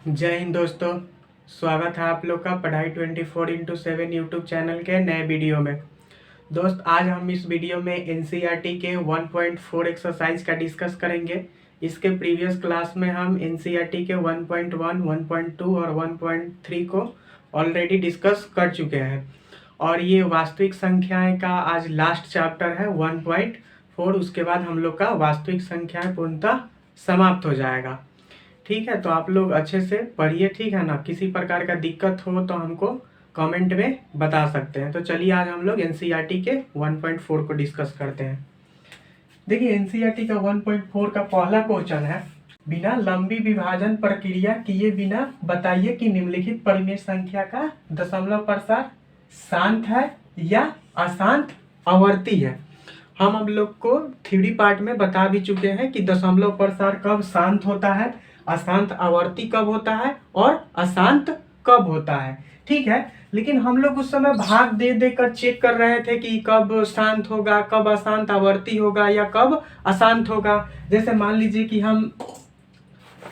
जय हिंद दोस्तों। स्वागत है आप लोग का पढ़ाई 24x7 यूट्यूब चैनल के नए वीडियो में। दोस्त, आज हम इस वीडियो में एनसीईआरटी के 1.4 एक्सरसाइज का डिस्कस करेंगे। इसके प्रीवियस क्लास में हम एनसीईआरटी के 1.1, 1.2 और 1.3 को ऑलरेडी डिस्कस कर चुके हैं और ये वास्तविक संख्याएं का आज लास्ट चैप्टर है 1.4। उसके बाद हम लोग का वास्तविक संख्याएं पूर्णतः समाप्त हो जाएगा। ठीक है, तो आप लोग अच्छे से पढ़िए, ठीक है ना। किसी प्रकार का दिक्कत हो तो हमको कमेंट में बता सकते हैं। तो चलिए आज हम लोग एनसीईआरटी के 1.4 को डिस्कस करते हैं। देखिए, एनसीईआरटी का 1.4 का पहला क्वेश्चन है, बिना लंबी विभाजन प्रक्रिया किए बिना बताइए कि निम्नलिखित परिमेय संख्या का दशमलव प्रसार शांत है या अशांत आवर्ती है। हम लोग को थ्योरी पार्ट में बता भी चुके हैं कि दशमलव प्रसार कब शांत होता है, अशांत आवर्ती कब होता है और अशांत कब होता है। ठीक है, लेकिन हम लोग उस समय भाग दे देकर चेक कर रहे थे कि कब शांत होगा, कब अशांत आवर्ती होगा या कब अशांत होगा। जैसे मान लीजिए कि हम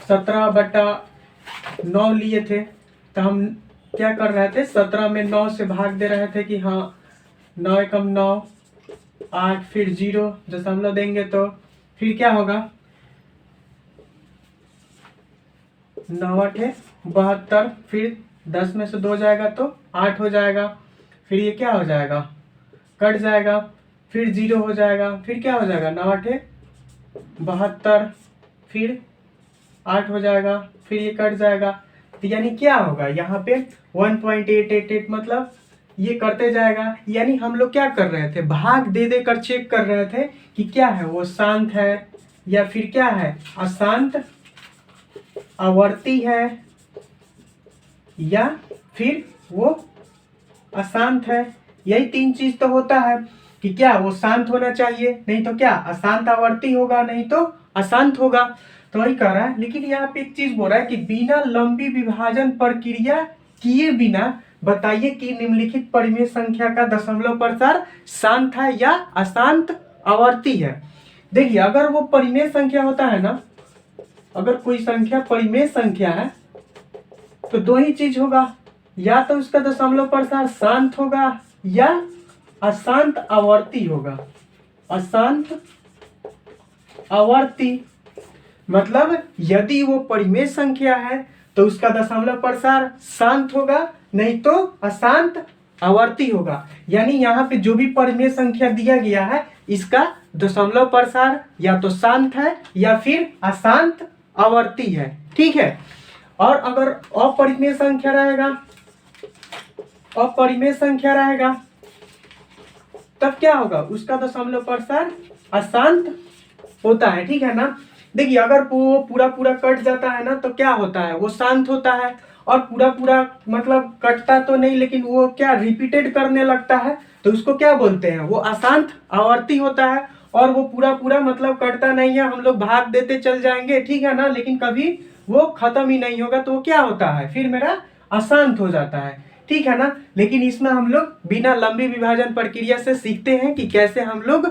17/9 लिए थे, तो हम क्या कर रहे थे, 17 में 9 से भाग दे रहे थे कि हाँ 9 एकम 9, 8, फिर 0 दशमलव देंगे तो फिर क्या होगा, 9 8 72, फिर 10 में से 2 जाएगा तो 8 हो जाएगा, फिर ये क्या हो जाएगा, कट जाएगा, फिर 0 हो जाएगा, फिर क्या हो जाएगा, 9 8 72, फिर 8 हो जाएगा, फिर ये कट जाएगा। तो यानी क्या होगा यहाँ पे 1.888, मतलब ये करते जाएगा। यानी हम लोग क्या कर रहे थे, भाग दे देकर चेक कर रहे थे कि क्या है, वो शांत है या फिर क्या है, अशांत आवर्ती है या फिर वो अशांत है। यही तीन चीज तो होता है कि क्या वो शांत होना चाहिए, नहीं तो क्या अशांत आवर्ती होगा, नहीं तो अशांत होगा। तो वही कह रहा है, लेकिन यहाँ पे एक चीज बोल रहा है कि बिना लंबी विभाजन प्रक्रिया किए बिना बताइए कि निम्नलिखित परिमेय संख्या का दशमलव प्रसार शांत है या अशांत आवर्ती है। देखिए, अगर वो परिमेय संख्या होता है ना, अगर कोई संख्या परिमेय संख्या है तो दो ही चीज होगा, या तो उसका दशमलव प्रसार शांत होगा या अशांत आवर्ती होगा। अशांत आवर्ती मतलब यदि वो परिमेय संख्या है तो उसका दशमलव प्रसार शांत होगा, नहीं तो अशांत आवर्ती होगा। यानी यहाँ पे जो भी परिमेय संख्या दिया गया है इसका दशमलव प्रसार या तो शांत है या फिर अशांत आवर्ती है। ठीक है, और अगर अपरिमेय संख्या रहेगा, अपरिमेय संख्या रहेगा तब क्या होगा, उसका दशमलव प्रसार अशांत होता है। ठीक है ना। देखिए, अगर वो पूरा पूरा कट जाता है ना तो क्या होता है, वो शांत होता है, और पूरा पूरा मतलब कटता तो नहीं लेकिन वो क्या रिपीटेड करने लगता है तो उसको क्या बोलते हैं, वो अशांत आवर्ती होता है। और वो पूरा पूरा मतलब कटता नहीं है, हम लोग भाग देते चल जाएंगे, ठीक है ना, लेकिन कभी वो खत्म ही नहीं होगा तो वो क्या होता है, फिर मेरा अशांत हो जाता है। ठीक है ना। लेकिन इसमें हम लोग बिना लंबी विभाजन प्रक्रिया से सीखते हैं कि कैसे हम लोग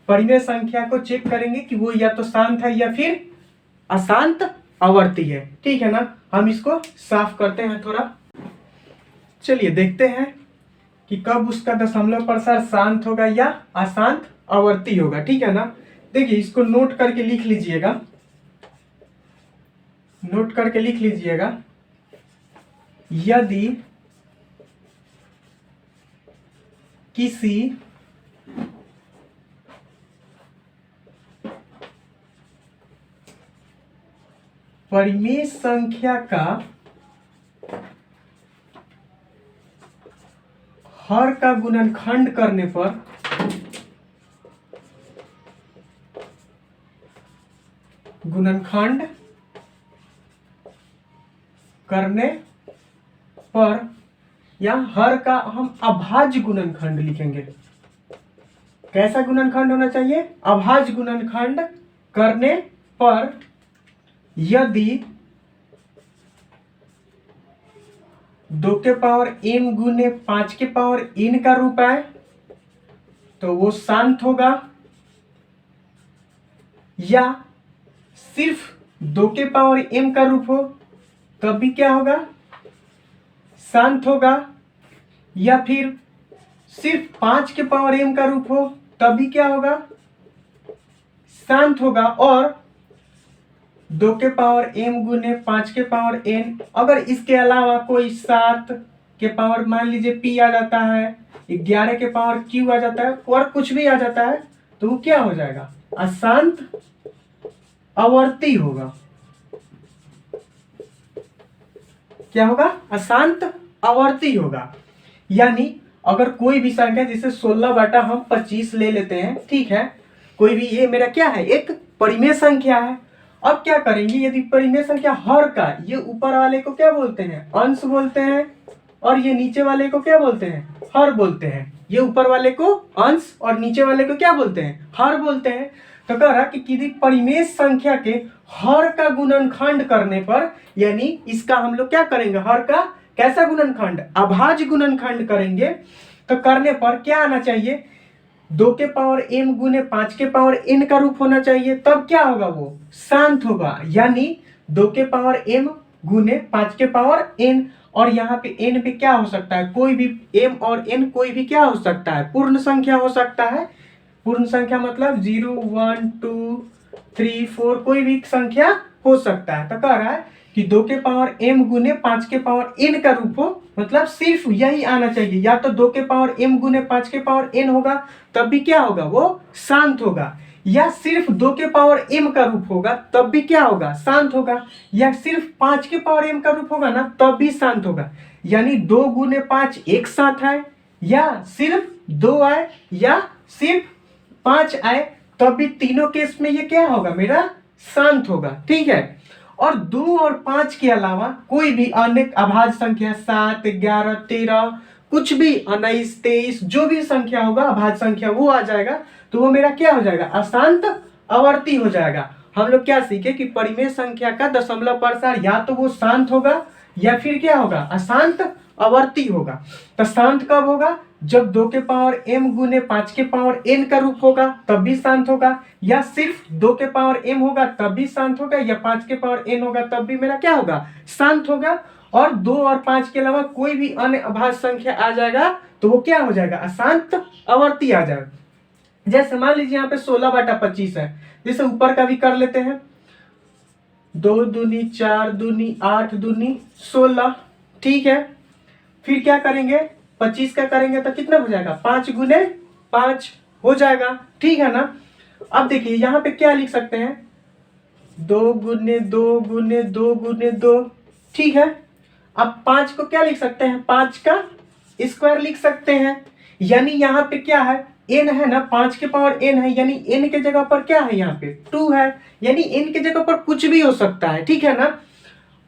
परिमेय संख्या को चेक करेंगे कि वो या तो शांत है या फिर अशांत आवर्ती है। ठीक है ना। हम इसको साफ करते हैं थोड़ा। चलिए देखते हैं कि कब उसका दशमलव प्रसार शांत होगा या अशांत आवर्ती होगा। ठीक है ना। देखिए, इसको नोट करके लिख लीजिएगा, नोट करके लिख लीजिएगा। यदि किसी परिमेय संख्या का हर का गुणनखंड करने पर या हर का हम अभाज्य गुणनखंड लिखेंगे। कैसा गुणनखंड होना चाहिए, अभाज्य गुणनखंड करने पर यदि 2 के पावर m गुने 5 के पावर n का रूप है तो वो शांत होगा, या सिर्फ 2 के पावर m का रूप हो तब भी क्या होगा, शांत होगा। या फिर सिर्फ 5 के पावर m का रूप हो तब भी क्या होगा, शांत होगा। और 2 के पावर m गुने 5 के पावर n, अगर इसके अलावा कोई 7 के पावर मान लीजिए p आ जाता है, 11 के पावर q आ जाता है, और कुछ भी आ जाता है, तो वो क्या हो जाएगा, अशांत आवर्ती होगा। क्या होगा, अशांत आवर्ती होगा। यानी अगर कोई भी संख्या जैसे 16 बटा हम 25 ले लेते हैं, ठीक है, कोई भी, ये मेरा क्या है, एक परिमेय संख्या है। अब क्या करेंगे, यदि परिमेय संख्या हर का, ये ऊपर वाले को क्या बोलते हैं, अंश बोलते हैं, और ये नीचे वाले को क्या बोलते हैं, हर बोलते हैं। ये ऊपर वाले को अंश और नीचे वाले को क्या बोलते हैं, हर बोलते हैं। तो कह रहा कि किसी परिमेय संख्या के हर का गुणनखंड करने पर, यानी इसका हम लोग क्या करेंगे, हर का कैसा गुणनखंड, अभाज्य गुणनखंड करेंगे। तो करने पर क्या आना चाहिए, 2 के पावर m गुने 5 के पावर n का रूप होना चाहिए, तब क्या होगा, वो शांत होगा। यानी 2 के पावर m गुने 5 के पावर n, और यहाँ पे n पे क्या हो सकता है, कोई भी m और n कोई भी क्या हो सकता है, पूर्ण संख्या हो सकता है। पूर्ण संख्या मतलब 0 1 2 3 4 कोई भी संख्या हो सकता है। तो कह रहा है कि 2 के पावर m गुने 5 के पावर n का रूप हो, मतलब सिर्फ यही आना चाहिए। या तो 2 के पावर m गुने 5 के पावर n होगा तब भी क्या होगा, वो शांत होगा। या सिर्फ 2 के पावर m का रूप होगा तब भी क्या होगा, शांत होगा। या सिर्फ 5 के पावर m का रूप होगा ना, तब भी शांत होगा। यानी 2 गुने 5 एक साथ है, या सिर्फ 2 आए, या सिर्फ 5 आए, तब भी तीनों केस में ये क्या होगा, मेरा शांत होगा। ठीक है। और 2 और 5 के अलावा कोई भी अन्य अभाज्य संख्या 7 11 13 कुछ भी 19 23 जो भी संख्या होगा अभाज्य संख्या, वो आ जाएगा। तो वो मेरा क्या हो जाएगा, अशांत आवर्ती हो जाएगा। हम लोग क्या सीखे कि परिमेय संख्या का दशमलव प्रसार या तो वो शांत होगा या फिर क्या होगा, अशांत आवर्ती होगा। तो शांत कब होगा, जब 2 के पावर m गुने 5 के पावर n का रूप होगा तब भी शांत होगा, या सिर्फ 2 के पावर m होगा तब भी शांत होगा, या 5 के पावर n होगा तब भी मेरा क्या होगा, शांत होगा। और 2 और 5 के अलावा कोई भी अन्य अभाज्य संख्या आ जाएगा तो वो क्या हो जाएगा, अशांत आवर्ती आ जाएगा। जैसे मान लीजिए यहाँ पे 16 बटा 25 है, जैसे ऊपर का भी कर लेते हैं, 2 दूनी 4 दूनी 8 दूनी 16। ठीक है, फिर क्या करेंगे, 25 का करेंगे तो कितना हो जाएगा, 5 गुने 5 हो जाएगा। ठीक है ना। अब देखिए यहाँ पे क्या लिख सकते हैं, 2 गुने 2 गुने 2 गुने 2। ठीक है। अब 5 को क्या लिख सकते हैं, 5 का स्क्वायर लिख सकते हैं। यानी यहाँ पे क्या है, n है ना, 5 के पावर n है, यानी n के जगह पर क्या है, यहाँ पे 2 है, यानी n के जगह पर कुछ भी हो सकता है। ठीक है ना।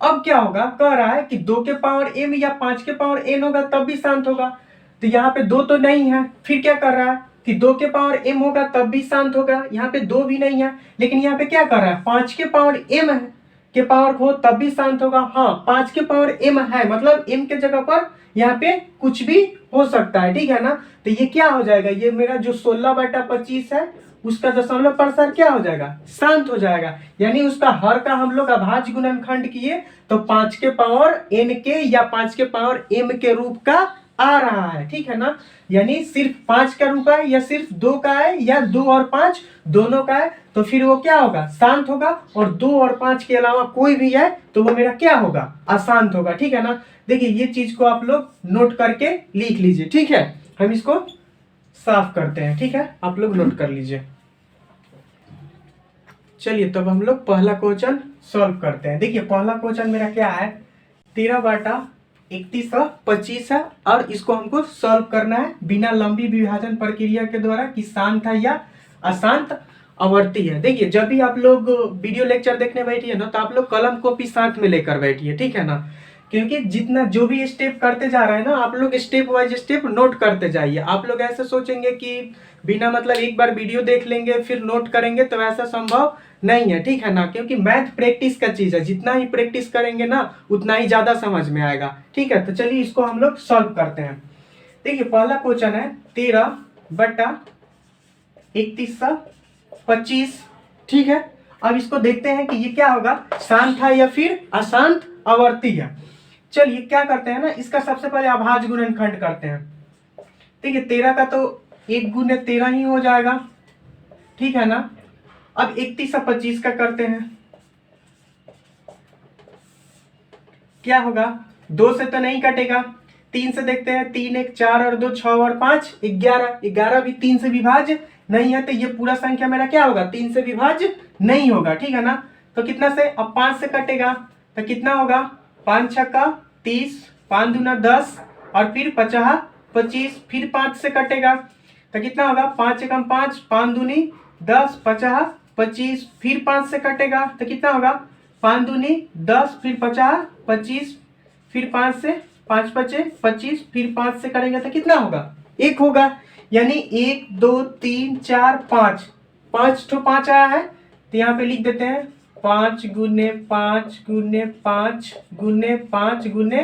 अब क्या होगा, कह रहा है कि 2 के पावर m या 5 के पावर n होगा तब भी शांत होगा। तो यहाँ पे 2 तो नहीं है, फिर क्या कर रहा है कि 2 के पावर m होगा तब भी शांत होगा, यहाँ पे 2 भी नहीं है, लेकिन यहाँ पे क्या कर रहा है, 5 के पावर m है के पावर हो तब भी शांत होगा। हाँ, 5 के पावर m है, मतलब m के जगह पर यहाँ पे कुछ भी हो सकता है। ठीक है ना। तो ये क्या हो जाएगा, ये मेरा जो 16 बटा 25 है उसका दशमलव प्रसार क्या हो जाएगा, शांत हो जाएगा। यानी उसका हर का हम लोग अभाज्य गुणनखंड किए तो 5 के पावर n के या 5 के पावर m के रूप का आ रहा है। ठीक है ना। यानी सिर्फ 5 का रूप है, या सिर्फ 2 का है, या 2 और 5 दोनों का है, तो फिर वो क्या होगा, शांत होगा। और 2 और 5 के अलावा कोई भी है तो वो मेरा क्या होगा, अशांत होगा। ठीक है ना। देखिए ये चीज को आप लोग नोट करके लिख लीजिए। ठीक है, हम इसको साफ करते हैं। ठीक है, आप लोग नोट कर लीजिए। चलिए तब हम लोग पहला क्वेश्चन सॉल्व करते हैं। देखिए पहला क्वेश्चन मेरा क्या है, 13 बटा 3125 है, और इसको हमको सॉल्व करना है बिना लंबी विभाजन प्रक्रिया के द्वारा कि शांत है या अशांत आवर्ती है। देखिए जब भी आप लोग वीडियो लेक्चर देखने बैठिए ना, तो आप लोग कलम कॉपी साथ में लेकर बैठिए। ठीक है ना। क्योंकि जितना जो भी स्टेप करते जा रहे हैं ना, आप लोग स्टेप वाइज स्टेप नोट करते जाइए। आप लोग ऐसे सोचेंगे कि बिना मतलब एक बार वीडियो देख लेंगे फिर नोट करेंगे, तो ऐसा संभव नहीं है। ठीक है ना। क्योंकि मैथ प्रैक्टिस का चीज है, जितना ही प्रैक्टिस करेंगे ना उतना ही ज्यादा समझ में आएगा। ठीक है, तो चलिए इसको हम लोग सॉल्व करते हैं। देखिए पहला क्वेश्चन है 13 बटा 3125। ठीक है। अब इसको देखते हैं कि ये क्या होगा, शांत है या फिर अशांत आवर्ती है। चलिए क्या करते हैं ना, इसका सबसे पहले अभाज्य गुणनखंड करते हैं। ठीक है, 13 का तो 1 गुने 13 ही हो जाएगा, ठीक है ना। अब 31 और 25 का करते हैं, क्या होगा, 2 से तो नहीं कटेगा, 3 से देखते हैं, 3 1 4 और 2 6 और 5 11, 11 भी 3 से विभाज्य नहीं है, तो ये पूरा संख्या मेरा क्या होगा, 3 से विभाज्य नहीं होगा, ठीक है ना। तो कितना से, अब 5 से कटेगा तो कितना होगा, 5 छक्का 30, 5 दूना 10 और फिर 50 25, फिर 5 से कटेगा तो कितना होगा, 5 एकम 5, 5 दूनी 10, 50 25, फिर 5 से कटेगा तो कितना होगा, 5 दूनी 10, फिर 50 25, फिर 5 से 5 बचे 25, फिर 5 से करेंगे तो कितना होगा, 1 होगा। यानी 1 2 3 4 5, 5 तो 5 आया है, तो यहाँ पे लिख देते हैं 5 गुने 5 गुने 5 गुने 5 गुने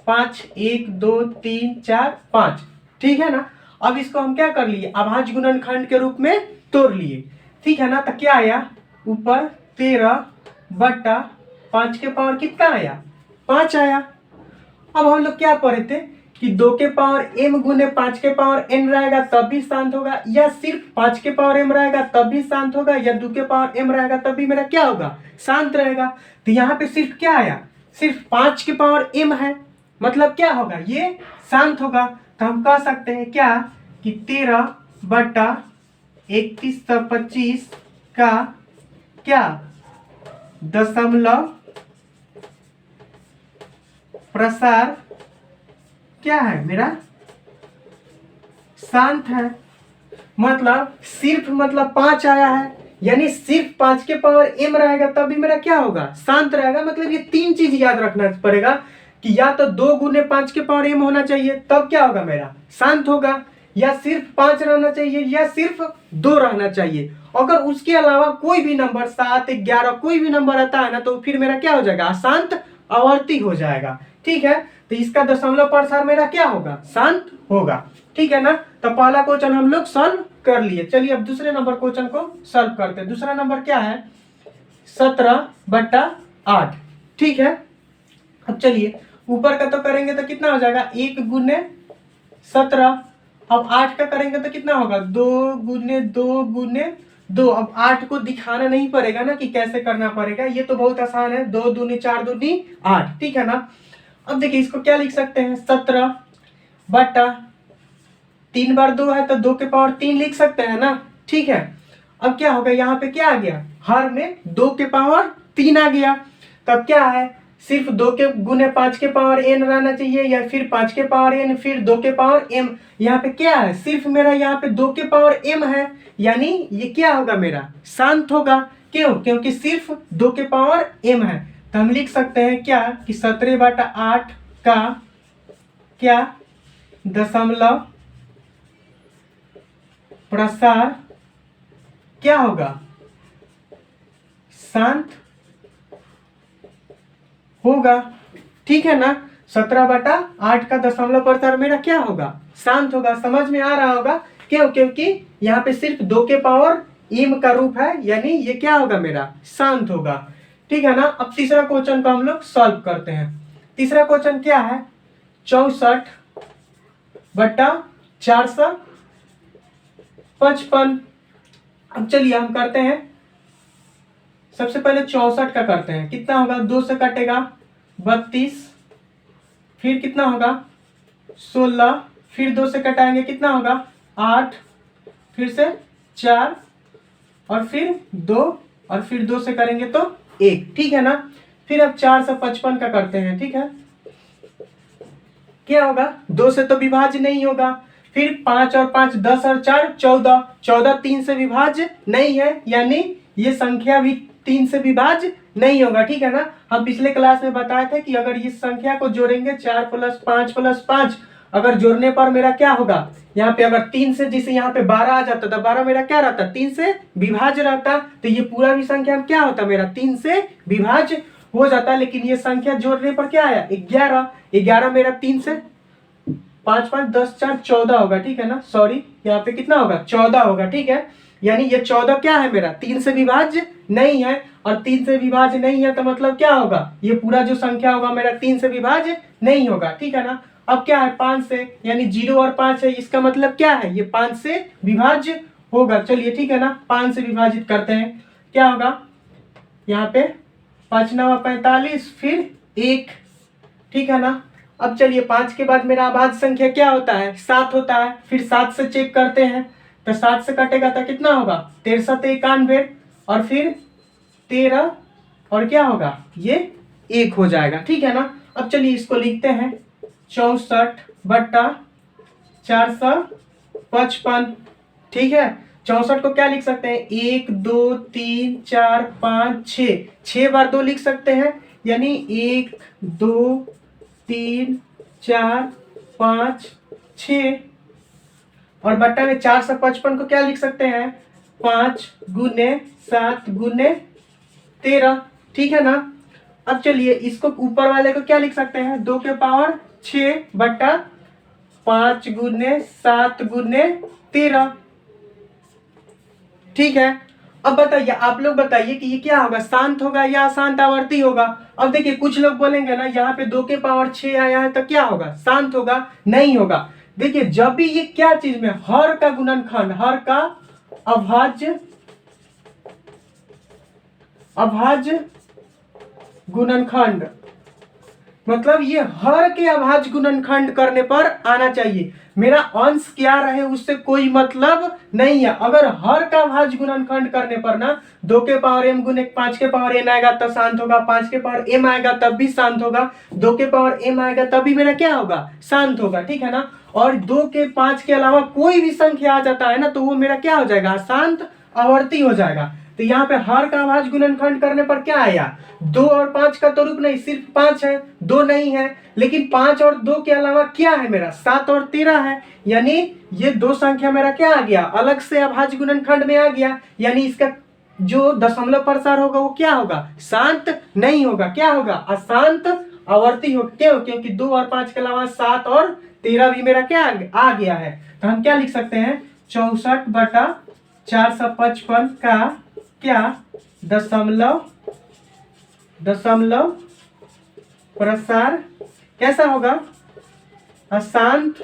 5, 1 2 3 4 5, ठीक है ना। अब इसको हम क्या कर लिए, अभाज्य गुणनखंड के रूप में तोड़ लिए, ठीक है ना। तो क्या आया, ऊपर 13 बटा 5 के पावर कितना आया, 5 आया। अब हम लोग क्या पढ़े थे कि 2 के पावर m गुने 5 के पावर n रहेगा तब भी शांत होगा, या सिर्फ 5 के पावर m रहेगा तब भी शांत होगा, या 2 के पावर m रहेगा तब भी मेरा क्या होगा, शांत रहेगा। तो यहाँ पे सिर्फ क्या आया, सिर्फ 5 के पावर m है, मतलब क्या होगा, ये शांत होगा। तो हम कह सकते हैं क्या कि 13 बटा 3125 का क्या दशमलव प्रसार क्या है मेरा, शांत है। मतलब सिर्फ मतलब 5 आया है, यानी सिर्फ 5 के पावर m रहेगा तब भी मेरा क्या होगा, शांत रहेगा। मतलब ये 3 चीज याद रखना पड़ेगा कि या तो 2 गुने 5 के पावर m होना चाहिए तब क्या होगा मेरा, शांत होगा, या सिर्फ 5 रहना चाहिए, या सिर्फ 2 रहना चाहिए। अगर उसके अलावा कोई भी नंबर 7 11 कोई भी नंबर आता है ना, तो फिर मेरा क्या हो जाएगा, अशांत आवर्ती हो जाएगा, ठीक है। तो इसका दशमलव प्रसार मेरा क्या होगा, शांत होगा, ठीक है ना। तो पहला क्वेश्चन हम लोग सॉल्व कर लिए। चलिए अब दूसरे नंबर क्वेश्चन को सॉल्व करते हैं। दूसरा नंबर क्या है, 17 बटा 8, ठीक है। अब चलिए ऊपर का तो करेंगे तो कितना हो जाएगा, 1 गुने 17, अब 8 का करेंगे तो कितना होगा, 2 गुने 2 गुने 2। अब 8 को दिखाना नहीं पड़ेगा ना कि कैसे करना पड़ेगा, ये तो बहुत आसान है, 2 दूनी 4 दूनी 8, ठीक है ना। अब देखिए इसको क्या लिख सकते हैं, 17 बटा 3 बार 2 है तो 2 के पावर 3 लिख सकते हैं ना, ठीक है। अब क्या होगा, यहाँ पे क्या आ गया, हर में 2 के पावर 3 आ गया। तब क्या है, सिर्फ 2 के गुने 5 के पावर n रहना चाहिए, या फिर 5 के पावर n फिर 2 के पावर m। यहाँ पे क्या है, सिर्फ मेरा यहाँ पे 2 के पावर m है, यानी ये क्या होगा मेरा, शांत होगा। क्यों, क्योंकि सिर्फ 2 के पावर m है। तो हम लिख सकते हैं क्या कि 17 बटा 8 का क्या दशमलव प्रसार क्या होगा, शांत होगा, ठीक है ना। 17 बटा 8 का दशमलव प्रसार मेरा क्या होगा, शांत होगा। समझ में आ रहा होगा, क्यों, क्योंकि यहाँ पे सिर्फ 2 के पावर m का रूप है, यानी ये क्या होगा मेरा, शांत होगा, ठीक है ना। अब तीसरा क्वेश्चन को हम लोग सॉल्व करते हैं। तीसरा क्वेश्चन क्या है, 64 बटा 455। अब चलिए हम करते हैं, सबसे पहले 64 का करते हैं, कितना होगा, 2 से कटेगा 32, फिर कितना होगा 16, फिर 2 से कटाएंगे कितना होगा 8, फिर से 4 और फिर 2 और फिर 2 से करेंगे तो 1, ठीक है ना। फिर अब 4 से 55 का करते हैं, ठीक है। क्या होगा, 2 से तो विभाज्य नहीं होगा, फिर 5 और 5 10 और 4 14, 14 3 से विभाज्य नहीं है, यानी ये संख्या भी 3 से विभाज्य नहीं होगा, ठीक है ना। हम पिछले क्लास में बताए थे कि अगर इस संख्या को जोड़ेंगे 4 + 5 + 5, अगर जोड़ने पर मेरा क्या होगा, यहाँ पे अगर 3 से, जैसे यहाँ पे 12 आ जाता था, 12 मेरा क्या रहता, 3 से विभाज्य रहता, तो ये पूरा भी संख्या क्या होता मेरा, 3 से विभाज्य हो जाता। लेकिन ये संख्या जोड़ने पर क्या आया, 11, 11 मेरा 3 से 5 5 10 4 14 होगा, ठीक है ना। सॉरी, यहाँ पे कितना होगा, 14 होगा, ठीक है। यानी ये 14 क्या है मेरा, 3 से विभाज्य नहीं है। और 3 से विभाज्य नहीं है, तो मतलब क्या होगा, ये पूरा जो संख्या होगा मेरा 3 से विभाज्य नहीं होगा। ठीक है ना। अब क्या है 5 से, यानी 0 और 5 है, इसका मतलब क्या है, ये 5 से विभाज्य होगा। चलिए ठीक है ना, 5 से विभाजित करते हैं, क्या होगा यहाँ पे 5 9 45 फिर 1। ठीक है ना। अब चलिए 5 के बाद मेरा अभाज्य संख्या क्या होता है, 7 होता है। फिर 7 से चेक करते हैं, तो 7 से कटेगा तो कितना होगा, 63 91 और फिर 13 और क्या होगा, ये 1 हो जाएगा। ठीक है ना। अब चलिए इसको लिखते हैं 64/455। ठीक है, 64 को क्या लिख सकते हैं, 1 2 3 4 5 6, 6 बार 2 लिख सकते हैं, यानी 1 2 3 4 5 6। और बट्टा में 455 को क्या लिख सकते हैं, 5 गुने 7 गुने 13। ठीक है ना। अब चलिए इसको ऊपर वाले को क्या लिख सकते हैं, 2 के पावर 6 बट्टा 5 गुने 7 गुने 13। ठीक है। अब बताइए, आप लोग बताइए कि ये क्या होगा, शांत होगा या अशांत आवर्ती होगा। अब देखिए कुछ लोग बोलेंगे ना, यहाँ पे 2 के पावर 6 आया है तो क्या होगा, शांत होगा, नहीं होगा। देखिए जब भी ये क्या चीज में, हर का गुणनखंड, हर का अभाज्य गुणनखंड, मतलब ये हर के अभाज्य गुणनखंड करने पर आना चाहिए। मेरा अंश क्या रहे उससे कोई मतलब नहीं है। अगर हर का अभाज्य गुणनखंड करने पर ना 2 के पावर m गुने 5 के पावर n आएगा तब शांत होगा, 5 के पावर m आएगा तब भी शांत होगा, 2 के पावर m आएगा तब भी मेरा क्या होगा, शांत होगा। ठीक है ना। और 2 के 5 के अलावा कोई भी संख्या आ जाता है ना तो वो मेरा क्या हो जाएगा, अशांत आवर्ती हो जाएगा। तो यहाँ पे हर का अभाज्य गुणनखंड करने पर क्या आया, 2 और 5 का तो रूप नहीं, सिर्फ 5 है, 2 नहीं है। लेकिन 5 और 2 के अलावा क्या है मेरा, 7 और 13 है, यानी ये दो संख्या मेरा क्या आ गया, अलग से अभाज्य गुणनखंड में आ गया। यानी इसका जो दशमलव प्रसार होगा वो क्या होगा, शांत नहीं होगा, क्या होगा, अशांत आवर्ती हो। क्यों, क्योंकि 2 और 5 के अलावा 7 और 13 भी मेरा क्या आ गया है। तो हम क्या लिख सकते हैं, 64/455 का क्या दशमलव प्रसार कैसा होगा, अशांत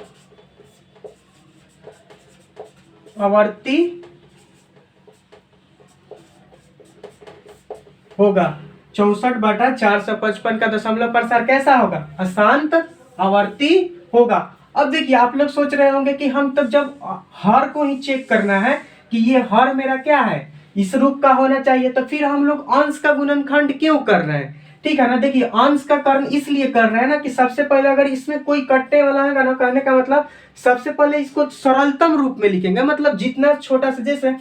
आवर्ती होगा। 64/455 का दशमलव प्रसार कैसा होगा, अशांत आवर्ती होगा। अब देखिए आप लोग सोच रहे होंगे कि हम तब जब हर को ही चेक करना है कि ये हर मेरा क्या है, इस रूप का होना चाहिए, तो फिर हम लोग अंश का गुणनखंड क्यों कर रहे हैं। ठीक है ना। देखिए अंश का कर्ण इसलिए कर रहे हैं ना कि सबसे पहले अगर इसमें कोई कटने वाला है ना, कहने का मतलब सबसे पहले इसको सरलतम रूप में लिखेंगे, मतलब जितना छोटा सा, जैसे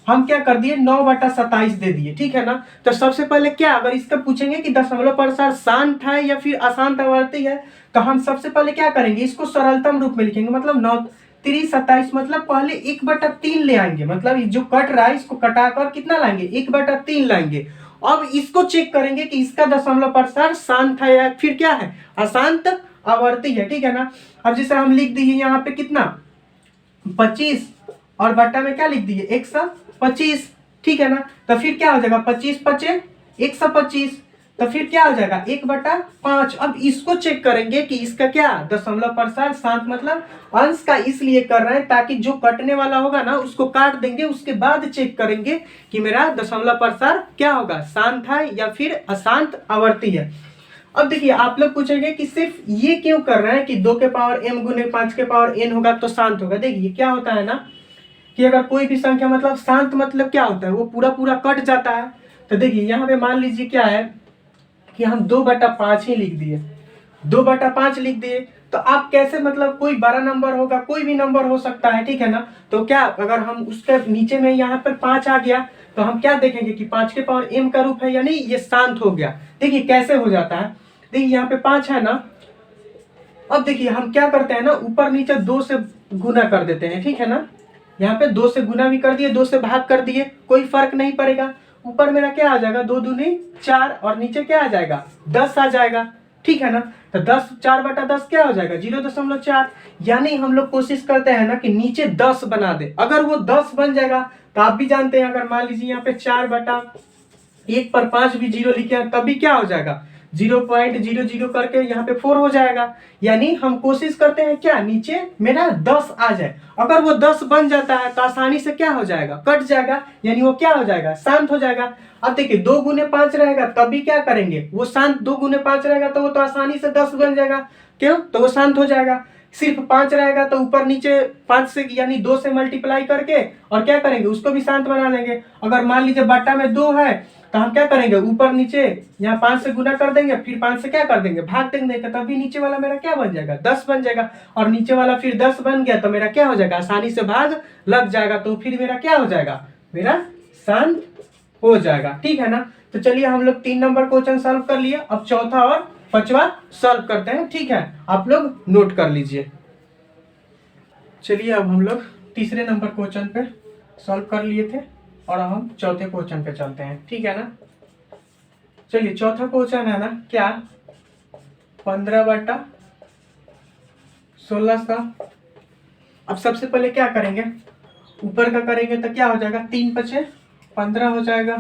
हम क्या कर दिए 9/27 दे दिए। ठीक है ना। तो सबसे पहले क्या, अगर इसका पूछेंगे कि दशमलव प्रसार शांत है या फिर अशांत आवर्ती है, तो हम सबसे पहले क्या करेंगे, इसको सरलतम रूप में लिखेंगे, मतलब 9 3 27, मतलब पहले 1/3 ले आएंगे, मतलब जो कट रहा है इसको कटाकर कितना लाएंगे, 1/3 लाएंगे। अब इसको चेक करेंगे कि इसका दशमलव प्रसार शांत है या फिर क्या है, अशांत आवर्ती है। ठीक है ना। अब जैसे हम लिख दिए यहाँ पे कितना 25 और बट्टा में क्या लिख दिए 125। ठीक है ना। तो फिर क्या हो जाएगा 25 5 125, तो फिर क्या हो जाएगा 1/5। अब इसको चेक करेंगे कि इसका क्या दशमलव प्रसार शांत, मतलब अंश का इसलिए कर रहे हैं ताकि जो कटने वाला होगा ना उसको काट देंगे, उसके बाद चेक करेंगे कि मेरा दशमलव प्रसार क्या होगा, शांत है या फिर अशांत आवर्ती है। अब देखिए आप लोग पूछेंगे कि सिर्फ ये क्यों कर रहे हैं कि 2 के पावर m गुने 5 के पावर n होगा तो शांत होगा। देखिए क्या होता है ना कि अगर कोई भी संख्या, मतलब शांत मतलब क्या होता है, वो पूरा पूरा कट जाता है। तो देखिए यहाँ पे मान लीजिए क्या है कि हम 2/5 ही लिख दिए, 2/5 लिख दिए, तो आप कैसे, मतलब कोई बड़ा नंबर होगा, कोई भी नंबर हो सकता है। ठीक है ना। तो क्या अगर हम उसके नीचे में यहाँ पर 5 आ गया तो हम क्या देखेंगे कि 5 के पावर m का रूप है, यानी ये शांत हो गया। देखिए कैसे हो जाता है, देखिए यहाँ पे 5 है ना। अब देखिए हम क्या करते हैं ना, ऊपर नीचे 2 से गुना कर देते हैं। ठीक है ना। यहाँ पे 2 से गुना भी कर दिए, 2 से भाग कर दिए, कोई फर्क नहीं पड़ेगा। ऊपर मेरा क्या आ जाएगा 2 दूनी 4 और नीचे क्या आ जाएगा 10 आ जाएगा। ठीक है ना। तो 10 4/10 क्या हो जाएगा 0.4। यानी हम लोग कोशिश करते हैं ना कि नीचे 10 बना दे। अगर वो 10 बन जाएगा तो आप भी जानते हैं, अगर मान लीजिए यहाँ पे 4/10 1 पर 5 भी 0 लिखे हैं तब भी क्या हो जाएगा, 0.00 करके यहाँ पे 4 हो जाएगा। यानी हम कोशिश करते हैं क्या, नीचे मेरा 10 आ जाए। अगर वो 10 बन जाता है तो आसानी से क्या हो जाएगा, कट जाएगा, यानी वो क्या हो जाएगा, शांत हो जाएगा। अब देखिए 2 गुने 5 रहेगा तब भी क्या करेंगे, वो शांत, 2 गुने 5 रहेगा तो वो तो आसानी से 10 बन जाएगा, क्यों, तो वो शांत हो जाएगा। सिर्फ 5 रहेगा तो ऊपर नीचे 5 से यानी 2 से मल्टीप्लाई करके और क्या करेंगे, उसको भी शांत बना लेंगे। अगर मान लीजिए बट्टा में 2 है तो हम क्या करेंगे, ऊपर नीचे यहाँ 5 से गुना कर देंगे, फिर 5 से क्या कर देंगे, भाग देंगे, तभी नीचे वाला मेरा क्या बन जाएगा, 10 बन जाएगा। और नीचे वाला फिर 10 बन गया तो मेरा क्या हो जाएगा, आसानी से भाग लग जाएगा, तो फिर मेरा क्या हो जाएगा, मेरा शांत हो जाएगा। ठीक है ना। तो चलिए हम लोग 3 नंबर क्वेश्चन सॉल्व कर लिए, अब चौथा और 5वां सॉल्व करते हैं। ठीक है, आप लोग नोट कर लीजिए। चलिए अब हम लोग तीसरे नंबर क्वेश्चन पे सॉल्व कर लिए थे और अब हम चौथे क्वेश्चन पे चलते हैं। ठीक है ना। चलिए चौथा क्वेश्चन है ना क्या, 15/16। अब सबसे पहले क्या करेंगे, ऊपर का करेंगे तो क्या हो जाएगा, 3 × 5 = 15 हो जाएगा।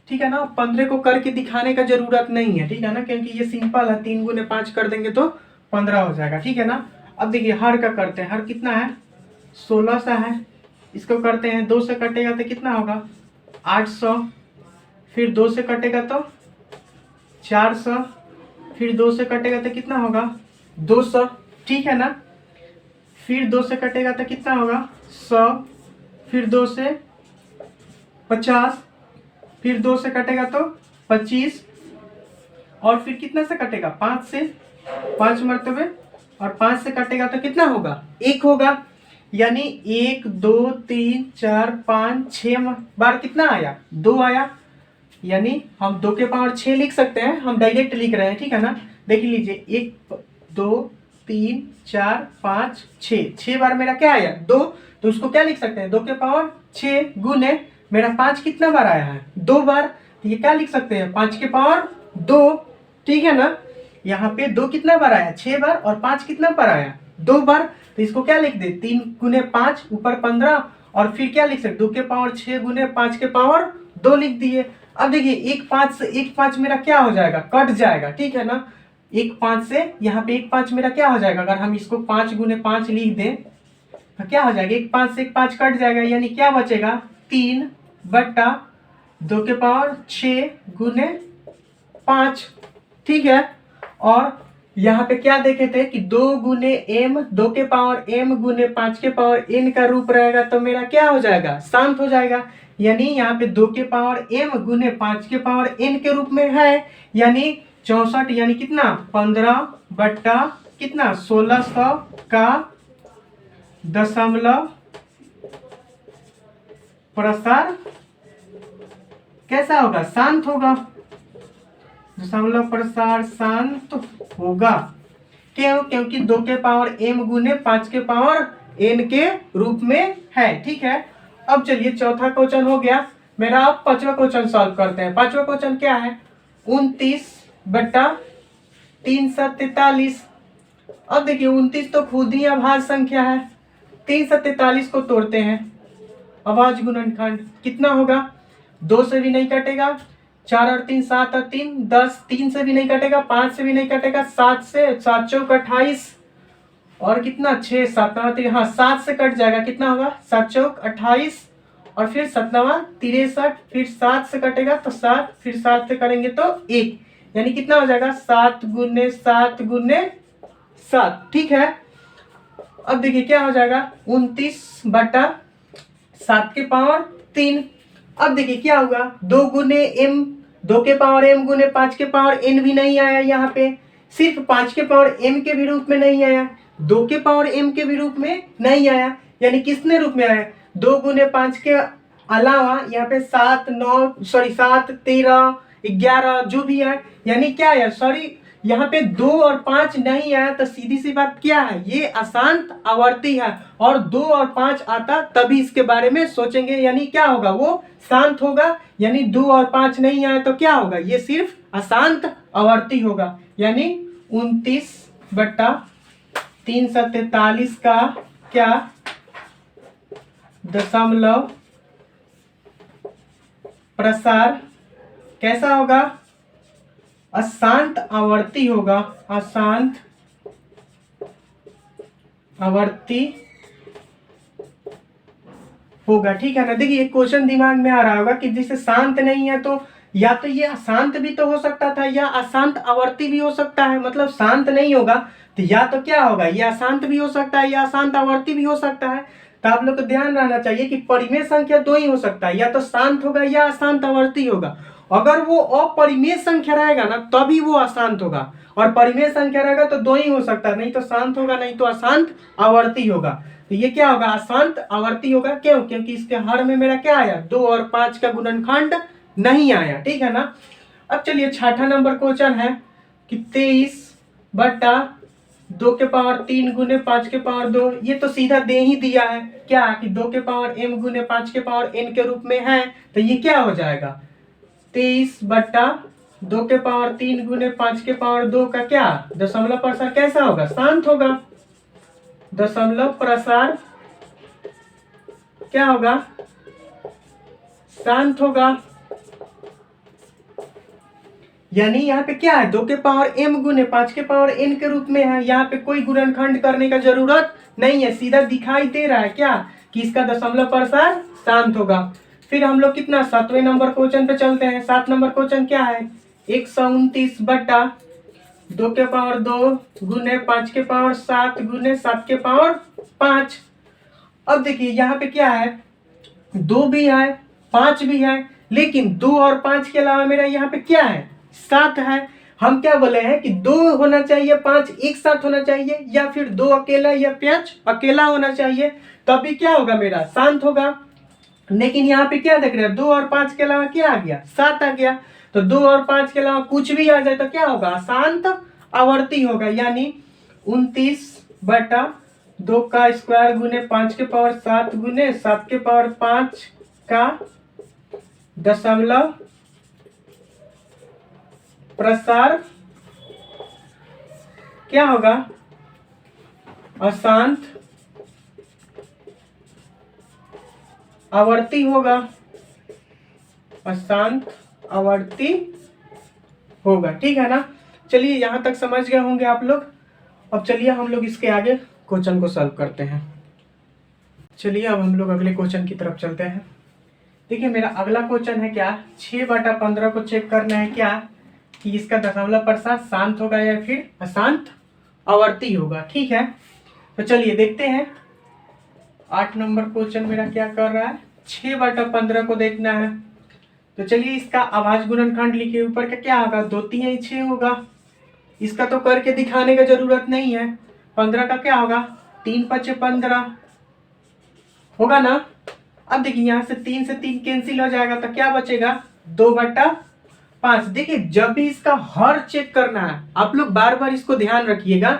ठीक है ना। 15 को करके दिखाने का जरूरत नहीं है, ठीक है ना, क्योंकि ये सिंपल है, 3 × 5 कर देंगे तो 15 हो जाएगा। ठीक है ना। अब देखिए हर का करते हैं, हर कितना है, 16 सा है, इसको करते हैं, 2 से कटेगा तो कितना होगा, 800, फिर 2 से कटेगा तो 400, फिर 2 से कटेगा तो कितना होगा, 200। ठीक है ना। फिर 2 से कटेगा तो कितना होगा, 100, फिर 2 से 50, फिर 2 से कटेगा तो 25, और फिर कितना से कटेगा, 5 से, 5 मरतबे, और 5 से कटेगा तो कितना होगा, 1 होगा। यानी 1 2 3 4 5 6 बार कितना आया, 2 आया। यानी हम 2 के पावर 6 लिख सकते हैं, हम डायरेक्ट लिख रहे हैं। ठीक है ना। देख लीजिए 1 2 3 4 5 6 बार मेरा क्या आया, 2, तो उसको क्या लिख सकते हैं, 2 के पावर 6 गुने मेरा 5 कितना बार आया है, 2 बार, तो ये क्या लिख सकते हैं, 5 के पावर 2। ठीक है ना। यहाँ पे 2 कितना बार आया, 6 बार, और 5 कितना बार आया, 2 बार, तो इसको क्या लिख दे, 3 × 5 ऊपर 15, और फिर क्या लिख सकते, 2 के पावर 6 गुने 5 के पावर 2 लिख दिए। अब देखिए 1 5 से 1 5 मेरा क्या हो जाएगा, कट जाएगा। ठीक है ना। 1 5 से यहाँ पे 1 5 मेरा क्या हो जाएगा, अगर हम इसको 5 × 5 लिख दें तो क्या हो जाएगा, 1 5 से 1 5 कट जाएगा, यानी क्या बचेगा, 3/2 के पावर 6 गुने 5। ठीक है। और यहाँ पे क्या देखे थे कि 2 गुने m, 2 के पावर m गुने 5 के पावर n का रूप रहेगा तो मेरा क्या हो जाएगा, शांत हो जाएगा। यानी यहाँ पे 2 के पावर m गुने 5 के पावर n के रूप में है, यानी 64, यानी कितना, 15 कितना 1600 का दशमलव प्रसार कैसा होगा, शांत होगा, दशमलव प्रसार शांत होगा। क्यों, क्योंकि 2 के पावर m गुने 5 के पावर n के रूप में है। ठीक है। अब चलिए चौथा क्वेश्चन हो गया मेरा, अब 5वां क्वेश्चन सॉल्व करते हैं। 5वां क्वेश्चन क्या है, 29/343। अब देखिए 29 तो खुद ही अभाज्य संख्या है, 3 से 43 को तोड़ते हैं, अभाज्य गुणनखंड कितना होगा, 2 से भी नहीं कटेगा, 4 और 3 7 और 3 10, 3 से भी नहीं कटेगा, 5 से भी नहीं कटेगा, 7 से, 7 चौक 28, और कितना 6 7 हाँ 7 से कट जाएगा, कितना होगा, 7 चौक 28, और फिर 7 63, फिर 7 से कटेगा तो 7, फिर 7 से करेंगे तो 1, यानी कितना हो जाएगा, 7 × 7 × 7। ठीक है। अब देखिए क्या हो जाएगा, 29/7 के पावर 3। अब देखिए क्या होगा, 2 गुने m, 2 के पावर m गुने 5 के पावर n भी नहीं आया, यहाँ पे सिर्फ 5 के पावर m के भी रूप में नहीं आया, 2 के पावर m के भी रूप में नहीं आया, यानी किसने रूप में आया, 2 गुने 5 के अलावा यहाँ पे 7 7 13 11 जो भी है, यानी क्या है, सॉरी यहाँ पे 2 और 5 नहीं आया, तो सीधी सी बात क्या है, ये अशांत आवर्ती है, और 2 और 5 आता तभी इसके बारे में सोचेंगे, यानी क्या होगा, वो शांत होगा। यानी 2 और 5 नहीं आया तो क्या होगा, ये सिर्फ अशांत आवर्ती होगा। यानी 29/343 का क्या दशमलव प्रसार कैसा होगा, अशांत आवर्ती होगा, अशांत आवर्ती होगा। ठीक है ना। देखिए एक क्वेश्चन दिमाग में आ रहा होगा कि जिसे शांत नहीं है तो या तो ये अशांत भी तो हो सकता था या अशांत आवर्ती भी हो सकता है, मतलब शांत नहीं होगा तो या तो क्या होगा, ये अशांत भी हो सकता है या अशांत आवर्ती भी हो सकता है। तो आप लोग को ध्यान रहना चाहिए कि परिमेय संख्या दो ही हो सकता है, या तो शांत होगा या अशांत आवर्ती होगा। अगर वो अपरिमेय संख्या रहेगा ना तभी वो अशांत होगा, और परिमेय संख्या रहेगा तो दो ही हो सकता है, नहीं तो शांत होगा नहीं तो अशांत आवर्ती होगा। तो ये क्या होगा, अशांत आवर्ती होगा। क्यों? क्योंकि इसके हर में मेरा क्या आया, 2 और 5 का गुणनखंड नहीं आया। ठीक है ना। अब चलिए छठा नंबर क्वेश्चन है कि 23/2 के पावर 3 गुने 5 के पावर 2। ये तो सीधा दे ही दिया है क्या कि 2 के पावर m गुने 5 के पावर n के रूप में है। तो ये क्या हो जाएगा, 23/2 के पावर 3 गुने 5 के पावर 2 का क्या दशमलव प्रसार कैसा होगा, शांत होगा। दशमलव प्रसार क्या होगा, शांत होगा। यानी यहाँ पे क्या है, 2 के पावर m गुने 5 के पावर n के रूप में है, यहाँ पे कोई गुणनखंड करने का जरूरत नहीं है, सीधा दिखाई दे रहा है क्या कि इसका दशमलव प्रसार शांत होगा। फिर हम लोग कितना 7वें नंबर क्वेश्चन पे चलते हैं। 7 नंबर क्वेश्चन क्या है, 129/2 के पावर 2 गुने 5 के पावर 7 गुने 7 के पावर 5। अब देखिए यहाँ पे क्या है, 2 भी है 5 भी है, लेकिन 2 और 5 के अलावा मेरा यहाँ पे क्या है, 7 है। हम क्या बोले हैं कि 2 होना चाहिए 5 एक साथ होना चाहिए, या फिर 2 अकेला या 5 अकेला होना चाहिए, तभी क्या होगा मेरा शांत होगा। लेकिन यहाँ पे क्या देख रहे हैं, 2 और 5 के अलावा क्या आ गया, 7 आ गया। तो 2 और 5 के अलावा कुछ भी आ जाए तो क्या होगा, अशांत आवर्ती होगा। यानी 29/2 का स्क्वायर गुने 5 के पावर 7 गुने 7 के पावर 5 का दशमलव प्रसार क्या होगा, अशांत आवर्ती होगा, अशांत आवर्ती होगा। ठीक है ना। चलिए यहां तक समझ गए होंगे आप लोग। अब चलिए हम लोग इसके आगे क्वेश्चन को सॉल्व करते हैं। चलिए अब हम लोग अगले क्वेश्चन की तरफ चलते हैं। देखिए मेरा अगला क्वेश्चन है क्या, 6/15 को चेक करना है क्या कि इसका दशमलव प्रसार शांत होगा या फिर अशांत आवर्ती होगा। ठीक है, तो चलिए देखते हैं 8 नंबर क्वेश्चन मेरा क्या कर रहा है, 6/15 को देखना है। तो चलिए इसका अभाज्य गुणनखंड लिखिए, ऊपर का क्या होगा, 2 3 6 होगा। इसका तो करके दिखाने का जरूरत नहीं है। 15 का क्या होगा, 3 5 15 होगा ना। अब देखिए यहाँ से 3 से 3 कैंसिल हो जाएगा तो क्या बचेगा, 2/5। देखिए जब भी इसका हर चेक करना है आप लोग बार बार इसको ध्यान रखिएगा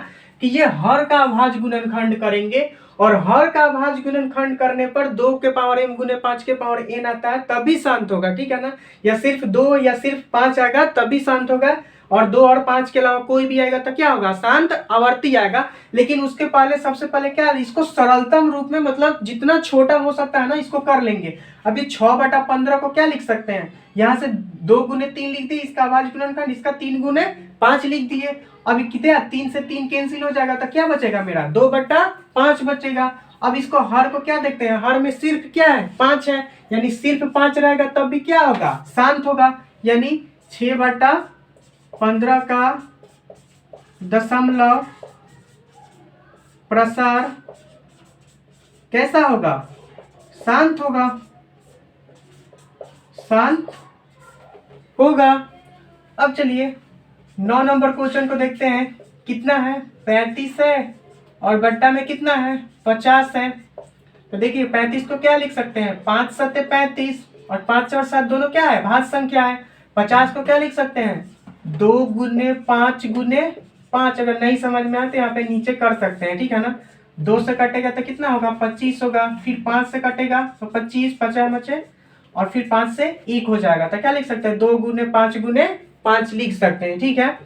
कि ये हर का अभाज्य गुणनखंड करेंगे, और हर का अभाज्य गुणनखंड करने पर 2 के पावर m गुने 5 के पावर n आता है तभी शांत होगा। ठीक है ना। या सिर्फ 2 या सिर्फ 5 आएगा तभी शांत होगा, और 2 और 5 के अलावा कोई भी आएगा तो क्या होगा, शांत आवर्ती आएगा। लेकिन उसके पहले सबसे पहले क्या, इसको सरलतम रूप में मतलब जितना छोटा हो सकता है ना इसको कर लेंगे। अभी 6/15 को क्या लिख सकते हैं, यहाँ से 2 गुने 3 लिख दिए, इसका अभाज्य गुणनखंड, इसका 3 गुने 5 लिख दिए। अभी कितना, 3 से 3 कैंसिल हो जाएगा तो क्या बचेगा मेरा, 2/5 बचेगा। अब इसको हर को क्या देखते हैं, हर में सिर्फ क्या है, 5 है, यानी सिर्फ 5 रहेगा तब भी क्या होगा, शांत होगा। यानी 6/15 का दशमलव प्रसार कैसा होगा, शांत होगा, शांत होगा। अब चलिए 9 नंबर क्वेश्चन को देखते हैं। कितना है, 35 है, और बट्टा में कितना है, 50 है। तो देखिए 35 को क्या लिख सकते हैं, 5 7 35, और 5 और 7 दोनों क्या है, भाज्य संख्या है। 50 को क्या लिख सकते हैं, 2 गुने 5 गुने 5। अगर नहीं समझ में आए तो यहाँ पे नीचे कर सकते हैं। ठीक है ना। 2 से कटेगा तो कितना होगा, 25 होगा। फिर 5 से कटेगा तो 25 50 बचे, और फिर 5 से 1 हो जाएगा तो क्या लिख सकते हैं, 2 गुने 5 गुने 5 लिख सकते हैं। ठीक है।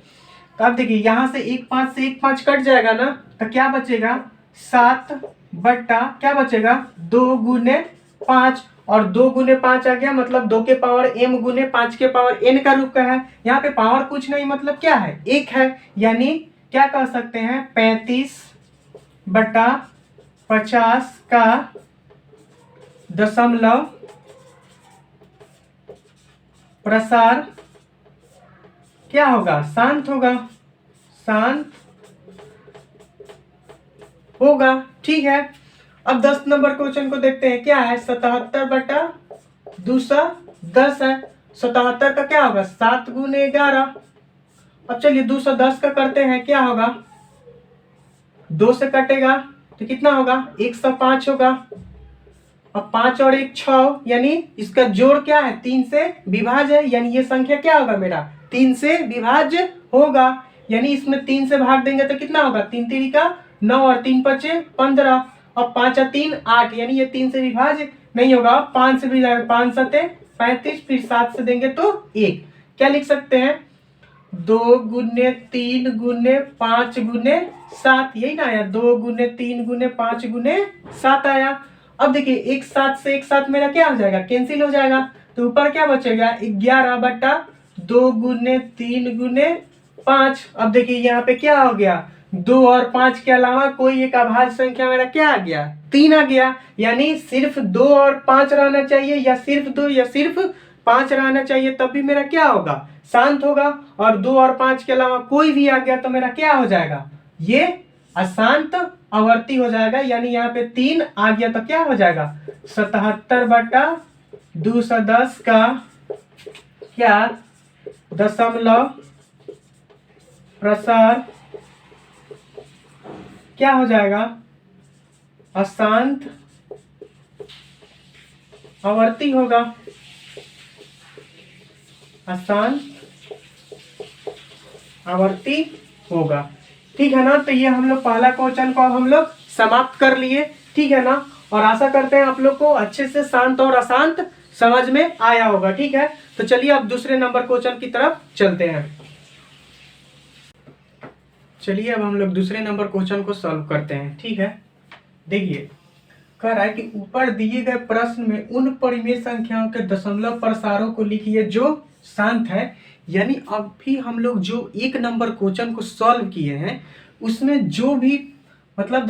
तो अब देखिए यहाँ से 1 5 से 1 5 कट जाएगा ना, तो क्या बचेगा, 7 बट्टा क्या बचेगा, 2 गुने 5, और 2 गुने 5 आ गया, मतलब 2 के पावर m गुने 5 के पावर n का रूप का है। यहाँ पे पावर कुछ नहीं, मतलब क्या है, 1 है। यानी क्या कह सकते हैं, 35/50 का दशमलव प्रसार क्या होगा, शांत होगा, शांत होगा। ठीक है, अब 10 नंबर क्वेश्चन को देखते हैं। क्या है, 77/210 है। 77 का क्या होगा, 7 गुने 11। अब चलिए 210 का करते हैं, क्या होगा, 2 से कटेगा तो कितना होगा, 105 होगा। अब 5 और 1 6, यानी इसका जोड़ क्या है, 3 से विभाज्य है। यानी ये संख्या क्या होगा मेरा, 3 से विभाज्य होगा। यानी इसमें 3 से भाग देंगे तो कितना होगा, 3 3 का 9 और 3 5 15। अब 5 और 3 8, यानी ये 3 से विभाज्य नहीं होगा। 5 से भी जाएगा, 5 7 35, फिर 7 से देंगे तो 1। क्या लिख सकते हैं, 2 गुने 3 गुने 5 गुने 7, यही ना आया, 2 गुने 3 गुने 5 गुने 7 आया। अब देखिए एक साथ से एक साथ मेरा क्या हो जाएगा, कैंसिल हो जाएगा। तो ऊपर क्या बचेगा, 11/2 गुने 3 गुने 5। अब देखिए यहाँ पे क्या हो गया, 2 और 5 के अलावा कोई एक अभाज्य संख्या मेरा क्या आ गया, 3 आ गया। यानी सिर्फ 2 और 5 रहना चाहिए, या सिर्फ 2 या सिर्फ 5 रहना चाहिए, तब भी मेरा क्या होगा, शांत होगा। और 2 और 5 के अलावा कोई भी आ गया तो मेरा क्या हो जाएगा, ये अशांत आवर्ती हो जाएगा। यानी यहाँ पे 3 आ गया तो क्या हो जाएगा, 77/210 का क्या दशमलव प्रसार क्या हो जाएगा, अशांत आवर्ती होगा, अशांत आवर्ती होगा। ठीक है ना। तो ये हम लोग पहला क्वेश्चन को हम लोग समाप्त कर लिए। ठीक है ना, और आशा करते हैं आप लोग को अच्छे से शांत और अशांत समझ में आया होगा। ठीक है, तो चलिए अब दूसरे नंबर क्वेश्चन की तरफ चलते हैं। चलिए अब हम लोग दूसरे नंबर क्वेश्चन को सॉल्व करते हैं। ठीक है, देखिए कह रहा है कि ऊपर दिए गए प्रश्न में उन परिमेय संख्याओं के दशमलव प्रसारों को लिखिए जो शांत है। यानी अभी हम लोग जो एक नंबर क्वेश्चन को सॉल्व किए हैं उसमें जो भी मतलब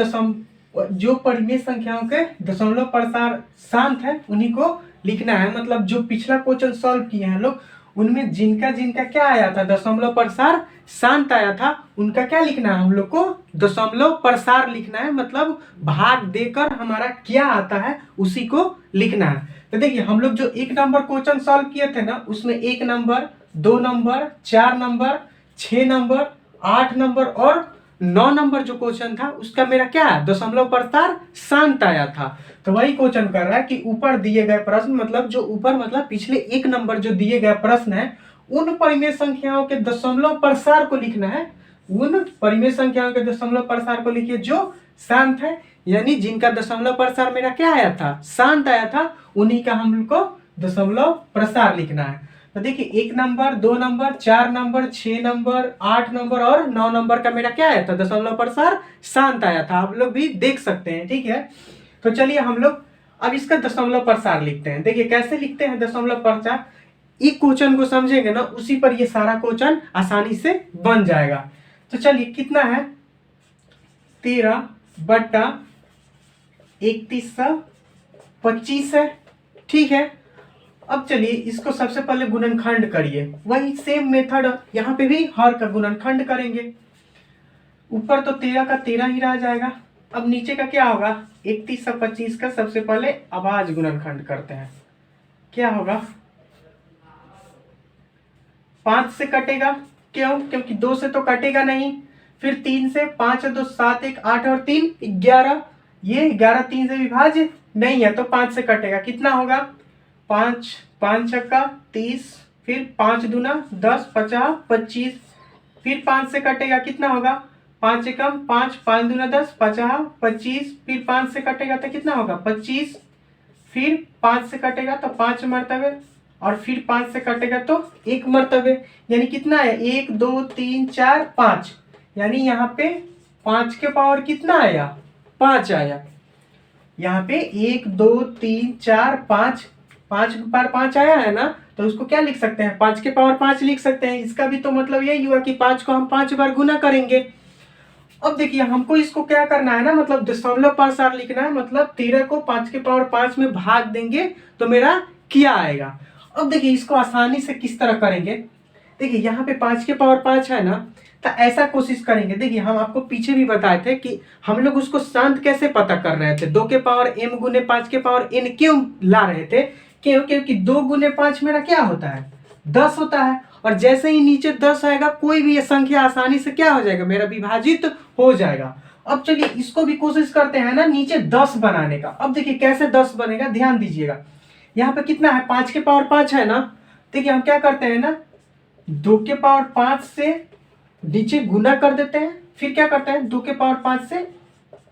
जो परिमेय संख्याओं के दशमलव प्रसार शांत है उन्हीं को लिखना है। मतलब जो पिछला क्वेश्चन सॉल्व किए हैं लोग, उनमें जिनका जिनका क्या आया था, दशमलव प्रसार शांत आया था, उनका क्या लिखना है, हम लोग को दशमलव प्रसार लिखना है। मतलब भाग देकर हमारा क्या आता है उसी को लिखना है। तो देखिए हम लोग जो एक नंबर क्वेश्चन सॉल्व किए थे ना, उसमें 1 number, 2 number, 4 number, 6 number, 8 number और 9 नंबर जो क्वेश्चन था उसका मेरा क्या है, दशमलव प्रसार शांत आया था। तो वही क्वेश्चन कर रहा है कि ऊपर दिए गए प्रश्न, मतलब जो ऊपर मतलब पिछले एक नंबर जो दिए गए प्रश्न है, उन परिमेय संख्याओं के दशमलव प्रसार को लिखना है। उन परिमेय संख्याओं के दशमलव प्रसार को लिखिए जो शांत है। यानी जिनका दशमलव प्रसार मेरा क्या आया था, शांत आया था, उन्हीं का हम लोग को दशमलव प्रसार लिखना है। तो देखिए 1 number, 2 number, 4 number, 6 number, 8 number और 9 नंबर का मेरा क्या आया था, दशमलव प्रसार शांत आया था। आप लोग भी देख सकते हैं। ठीक है, तो चलिए हम लोग अब इसका दशमलव प्रसार लिखते हैं। देखिए कैसे लिखते हैं दशमलव प्रसार, एक क्वेश्चन को समझेंगे ना उसी पर ये सारा क्वेश्चन आसानी से बन जाएगा। तो चलिए कितना है, 13/3125 है। ठीक है, अब चलिए इसको सबसे पहले गुणनखंड करिए। वही सेम मेथड यहाँ पे भी हर का गुणनखंड करेंगे। ऊपर तो 13 का 13 ही रह जाएगा। अब नीचे का क्या होगा, 31/25 का सबसे पहले अभाज्य गुणनखंड करते हैं। क्या होगा, 5 से कटेगा, क्यों, क्योंकि 2 से तो कटेगा नहीं। फिर 3 से, 5 2 7 1 8 और 3 11, ये 11 3 से विभाज्य नहीं है तो 5 से कटेगा। कितना होगा, 5 5 छक्का 30, फिर 5 दूना 10 50 25, फिर 5 से कटेगा, कितना होगा, 5 एकम 5 5 दूना 10 50 25, फिर 5 से कटेगा तो कितना होगा 25, फिर 5 से कटेगा तो 5 मर्तबे, और फिर 5 से कटेगा तो 1 मर्तबे। यानी कितना है, 1 2 3 4 5। यानी यहाँ पे 5 के पावर कितना आया, 5 आया। यहाँ पे 1 2 3 4 5 5 बार 5 आया है ना, तो उसको क्या लिख सकते हैं, 5 के पावर 5 लिख सकते हैं। इसका भी तो मतलब यही हुआ कि 5 को हम 5 बार गुना करेंगे। अब देखिए हमको इसको क्या करना है ना, मतलब दशमलव प्रसार लिखना है, मतलब 13 को 5 के पावर 5 में भाग देंगे तो मेरा क्या आएगा। अब देखिए इसको आसानी से किस तरह करेंगे, देखिए यहाँ पे 5 के पावर 5 है ना, तो ऐसा कोशिश करेंगे। देखिए हम आपको पीछे भी बताए थे कि हम लोग उसको शांत कैसे पता कर रहे थे, 2 के पावर m गुने 5 के पावर n क्यों ला रहे थे, क्योंकि 2 गुने 5 मेरा क्या होता है, 10 होता है। और जैसे ही नीचे 10 आएगा कोई भी ये संख्या आसानी से क्या हो जाएगा, मेरा विभाजित हो जाएगा। अब चलिए इसको भी कोशिश करते हैं ना नीचे 10 बनाने का। अब देखिए कैसे 10 बनेगा, ध्यान दीजिएगा। यहाँ पे कितना है, 5 के पावर 5 है ना, देखिए हम क्या करते हैं ना, 2 के पावर 5 से नीचे गुना कर देते हैं, फिर क्या करते हैं 2 के पावर 5 से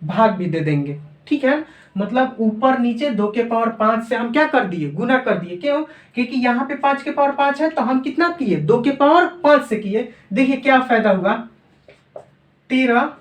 भाग भी दे देंगे, ठीक है। मतलब ऊपर नीचे 2 के पावर 5 से हम क्या कर दिए, गुना कर दिए। क्यों, क्योंकि यहाँ पे 5 के पावर 5 है तो हम कितना किए, 2 के पावर 5 से किए। देखिए क्या फायदा हुआ, 13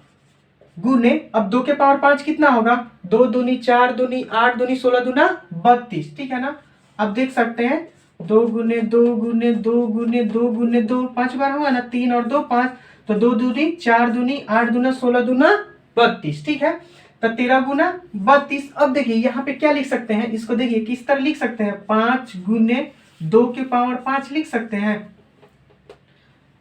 गुने, अब 2 के पावर 5 कितना होगा, 2 दूनी 4 दूनी 8 दूनी 16 दूना 32, ठीक है ना। अब देख सकते हैं 2 गुने 2 गुने 2 गुने 2 गुने 2, 5 बार हुआ ना, 3 और 2 5, तो 2 दूनी 4 दूनी 8 दूना 16 दूना 32, ठीक है। तो 13 गुना 32। अब देखिए यहाँ पे क्या लिख सकते हैं, इसको देखिए किस तरह लिख सकते हैं, 5 गुने 2 के पावर 5 लिख सकते हैं।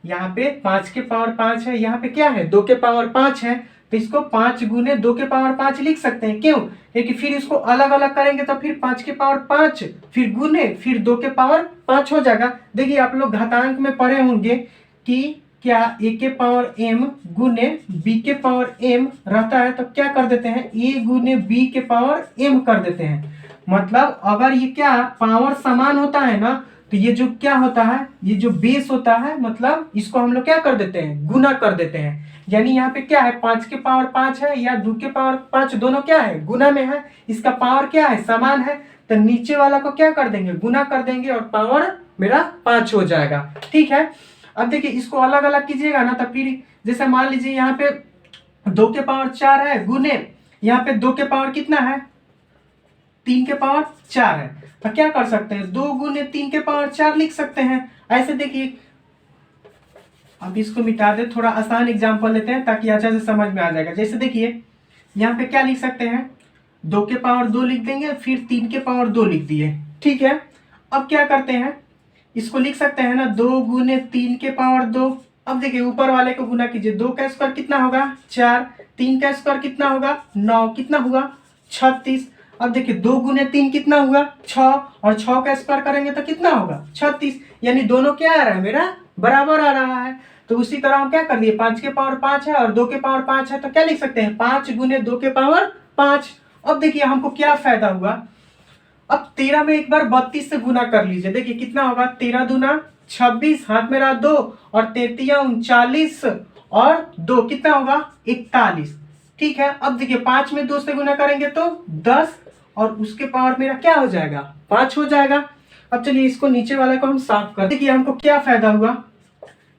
यहाँ पे 5 के पावर 5 है, यहाँ पे क्या है 2 के पावर 5 है, तो इसको 5 गुने 2 के पावर 5 लिख सकते हैं। क्यों, क्योंकि फिर इसको अलग अलग करेंगे तो फिर 5 के पावर 5 फिर गुने फिर 2 के पावर 5 हो जाएगा। देखिए आप लोग घातांक में पढ़े होंगे कि क्या a के पावर m गुने b के पावर m रहता है, तो क्या कर देते हैं a गुने b के पावर m कर देते हैं। मतलब अगर ये क्या पावर समान होता है ना, तो ये जो क्या होता है, ये जो बेस होता है, मतलब इसको हम लोग क्या कर देते हैं, गुना कर देते हैं। यानी यहाँ पे क्या है, 5 के पावर 5 है या 2 के पावर 5, दोनों क्या है, गुना में है, इसका पावर क्या है, समान है, तो नीचे वाला को क्या कर देंगे, गुना कर देंगे और पावर मेरा 5 हो जाएगा, ठीक है। अब देखिए इसको अलग अलग कीजिएगा ना, तो फिर जैसे मान लीजिए यहाँ पे 2 के पावर 4 है गुने, यहाँ पे 2 के पावर कितना है, 3 के पावर 4 है, तो क्या कर सकते हैं 2 गुने 3 के पावर 4 लिख सकते हैं। ऐसे देखिए, अब इसको मिटा दे, थोड़ा आसान एग्जांपल लेते हैं ताकि अच्छा से समझ में आ जाएगा। जैसे देखिए यहाँ पे क्या लिख सकते हैं, 2 के पावर 2 लिख देंगे, फिर 3 के पावर 2 लिख दिए, ठीक है। अब क्या करते हैं, इसको लिख सकते हैं ना 2 गुने 3 के पावर 2। अब देखिए ऊपर वाले को गुना कीजिए, 2 का स्क्वायर कितना होगा 4, 3 का स्क्वायर कितना होगा 9, कितना हुआ 36। अब देखिए 2 गुने 3 कितना हुआ 6, और 6 का स्क्वायर करेंगे तो कितना होगा 36। यानी दोनों क्या आ रहा है, मेरा बराबर आ रहा है। तो उसी तरह हम क्या कर दिए, 5 के पावर 5 है और 2 के पावर 5 है, तो क्या लिख सकते हैं 5 गुने 2 के पावर 5। अब देखिए हमको क्या फायदा हुआ, अब 13 में एक बार 32 से गुना कर लीजिए, देखिए कितना होगा, 13 दूना 26, हाथ में रहा 2, और 33 39 और 2 कितना होगा 41, ठीक है। अब देखिए 5 में 2 से गुना करेंगे तो 10, और उसके पावर मेरा क्या हो जाएगा 5 हो जाएगा। अब चलिए इसको नीचे वाले को हम साफ कर, देखिए हमको क्या फायदा हुआ,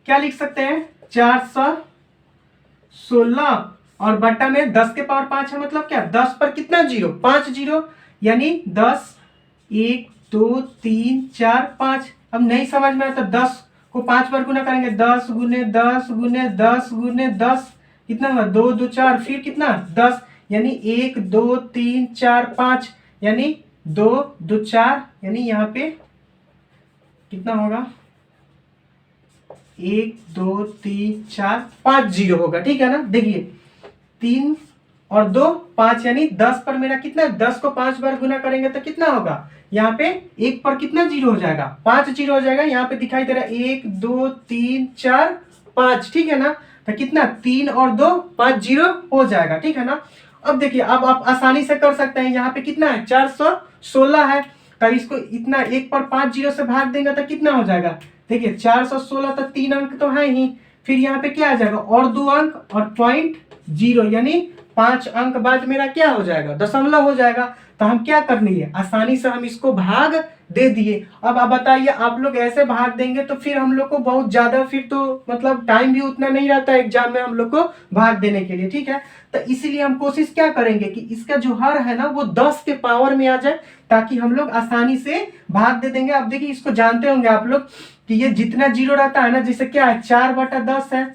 क्या लिख सकते हैं 416 और बट्टा में 10 के पावर 5 है, मतलब क्या 10 पर कितना जीरो, 5 जीरो, यानी 10 1 2 3 4 5। अब नहीं समझ में आया तो 10 को 5 बार गुना करेंगे, 10 गुने 10 गुने 10 गुने 10, कितना हुआ 2 2 4, फिर कितना 10, यानी 1 2 3 4 5, यानी 2 2 4, यानी यहाँ पे कितना होगा 1 2 3 4 5 जीरो होगा, ठीक है ना। देखिए 3 और 2 5, यानी 10 पर मेरा कितना, 10 को 5 बार गुना करेंगे तो कितना होगा, यहाँ पे 1 पर कितना जीरो हो जाएगा 5 जीरो हो जाएगा। यहाँ पे दिखाई दे रहा है 1 2 3 4 5, ठीक है ना। तो कितना 3 और 2 5 जीरो हो जाएगा, ठीक है ना। अब देखिए अब आप आसानी से कर सकते हैं, यहाँ पे कितना है 416 है, तो इसको इतना 1 पर 5 जीरो से भाग देंगे तो कितना हो जाएगा, देखिए 416, तो 3 अंक तो है ही, फिर यहाँ पे क्या आ जाएगा और 2 अंक और पॉइंट जीरो, यानी 5 अंक बाद मेरा क्या हो जाएगा, दशमलव हो जाएगा। तो हम क्या करनी है, आसानी से हम इसको भाग दे दिए। अब आप बताइए, आप लोग ऐसे भाग देंगे तो फिर हम लोग को बहुत ज्यादा, फिर तो मतलब टाइम भी उतना नहीं रहता एग्जाम में हम लोग को भाग देने के लिए, ठीक है। तो इसीलिए हम कोशिश क्या करेंगे कि इसका जो हर है ना वो 10 के पावर में आ जाए, ताकि हम लोग आसानी से भाग दे देंगे। अब देखिए, इसको जानते होंगे आप लोग कि ये जितना जीरो रहता है ना, जैसे क्या है 4/10 है,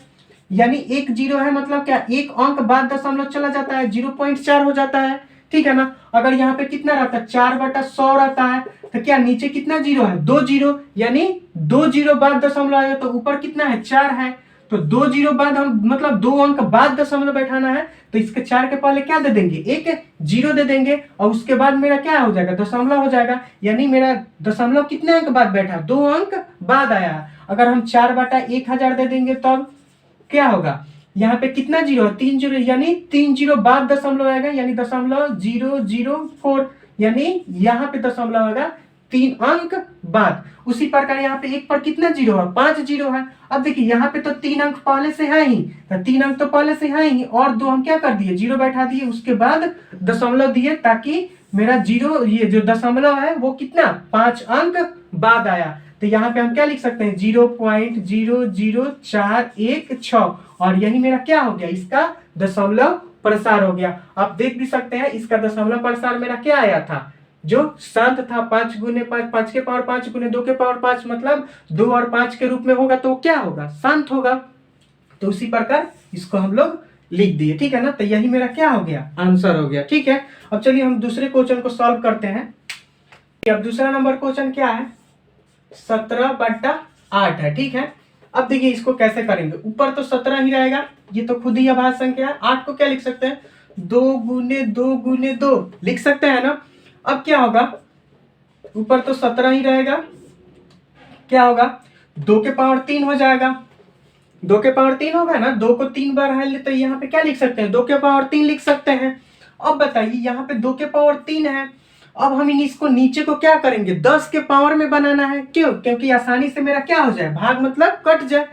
यानी एक जीरो है, मतलब क्या, एक अंक बाद दशमलव चला जाता है, 0.4 हो जाता है, ठीक है ना। अगर यहाँ पे कितना रहता है, 4/100 रहता है, तो क्या नीचे कितना जीरो है, 2 जीरो, यानी 2 जीरो बाद दशमलव आएगा, तो ऊपर कितना है, 4 है। तो 2 जीरो बाद हम मतलब 2 अंक बाद दशमलव बैठाना है, तो इसके 4 के पहले क्या दे देंगे, एक जीरो दे देंगे, और उसके बाद मेरा क्या हो जाएगा, दशमलव हो जाएगा। यानी मेरा दशमलव कितने अंक बाद बैठा, 2 अंक बाद आया। अगर हम 4/1000 दे देंगे तब क्या होगा, यहाँ पे कितना जीरो है, 3 जीरो, यानी 3 जीरो बाद दशमलव आएगा, यानी 0.004, यानी यहाँ पे दशमलव आएगा 3 अंक बाद। उसी प्रकार यहाँ पे एक पर कितना जीरो है, 5 जीरो है। अब देखिए, यहाँ पे तो 3 अंक पहले से है ही, तो 3 अंक तो पहले से है ही, और 2 हम क्या कर दिए, जीरो बैठा दिए, उसके बाद दशमलव दिए, ताकि मेरा जीरो, ये जो दशमलव है वो कितना, 5 अंक बाद आया। तो यहाँ पे हम क्या लिख सकते हैं, 0.00416, और यही मेरा क्या हो गया, इसका दशमलव प्रसार हो गया। आप देख भी सकते हैं, इसका दशमलव प्रसार मेरा क्या आया था, जो शांत था, 5 गुने 5, 5 के पावर 5 गुने 2 के पावर 5, मतलब 2 और 5 के रूप में होगा, तो क्या होगा, शांत होगा। तो उसी प्रकार इसको हम लोग लिख दिए, ठीक है ना। तो यही मेरा क्या हो गया, आंसर हो गया, ठीक है। अब चलिए हम दूसरे क्वेश्चन को सॉल्व करते हैं। अब दूसरा नंबर क्वेश्चन क्या है, 17/8 है, ठीक है। अब देखिए इसको कैसे करेंगे, ऊपर तो 17 ही रहेगा, ये तो खुद ही अभाज्य संख्या है। 8 को क्या लिख सकते हैं, 2 गुने 2 गुने 2 लिख सकते हैं ना। अब क्या होगा, ऊपर तो 17 ही रहेगा, क्या होगा, 2 के पावर 3 हो जाएगा, 2 के पावर 3 होगा ना, 2 को 3 बार है, तो यहाँ पे क्या लिख सकते हैं, 2 के पावर 3 लिख सकते हैं। अब बताइए, यहाँ पे 2 के पावर 3 है, अब हम इसको नीचे को क्या करेंगे, 10 के पावर में बनाना है, क्यों, क्योंकि आसानी से मेरा क्या हो जाए, भाग मतलब कट जाए,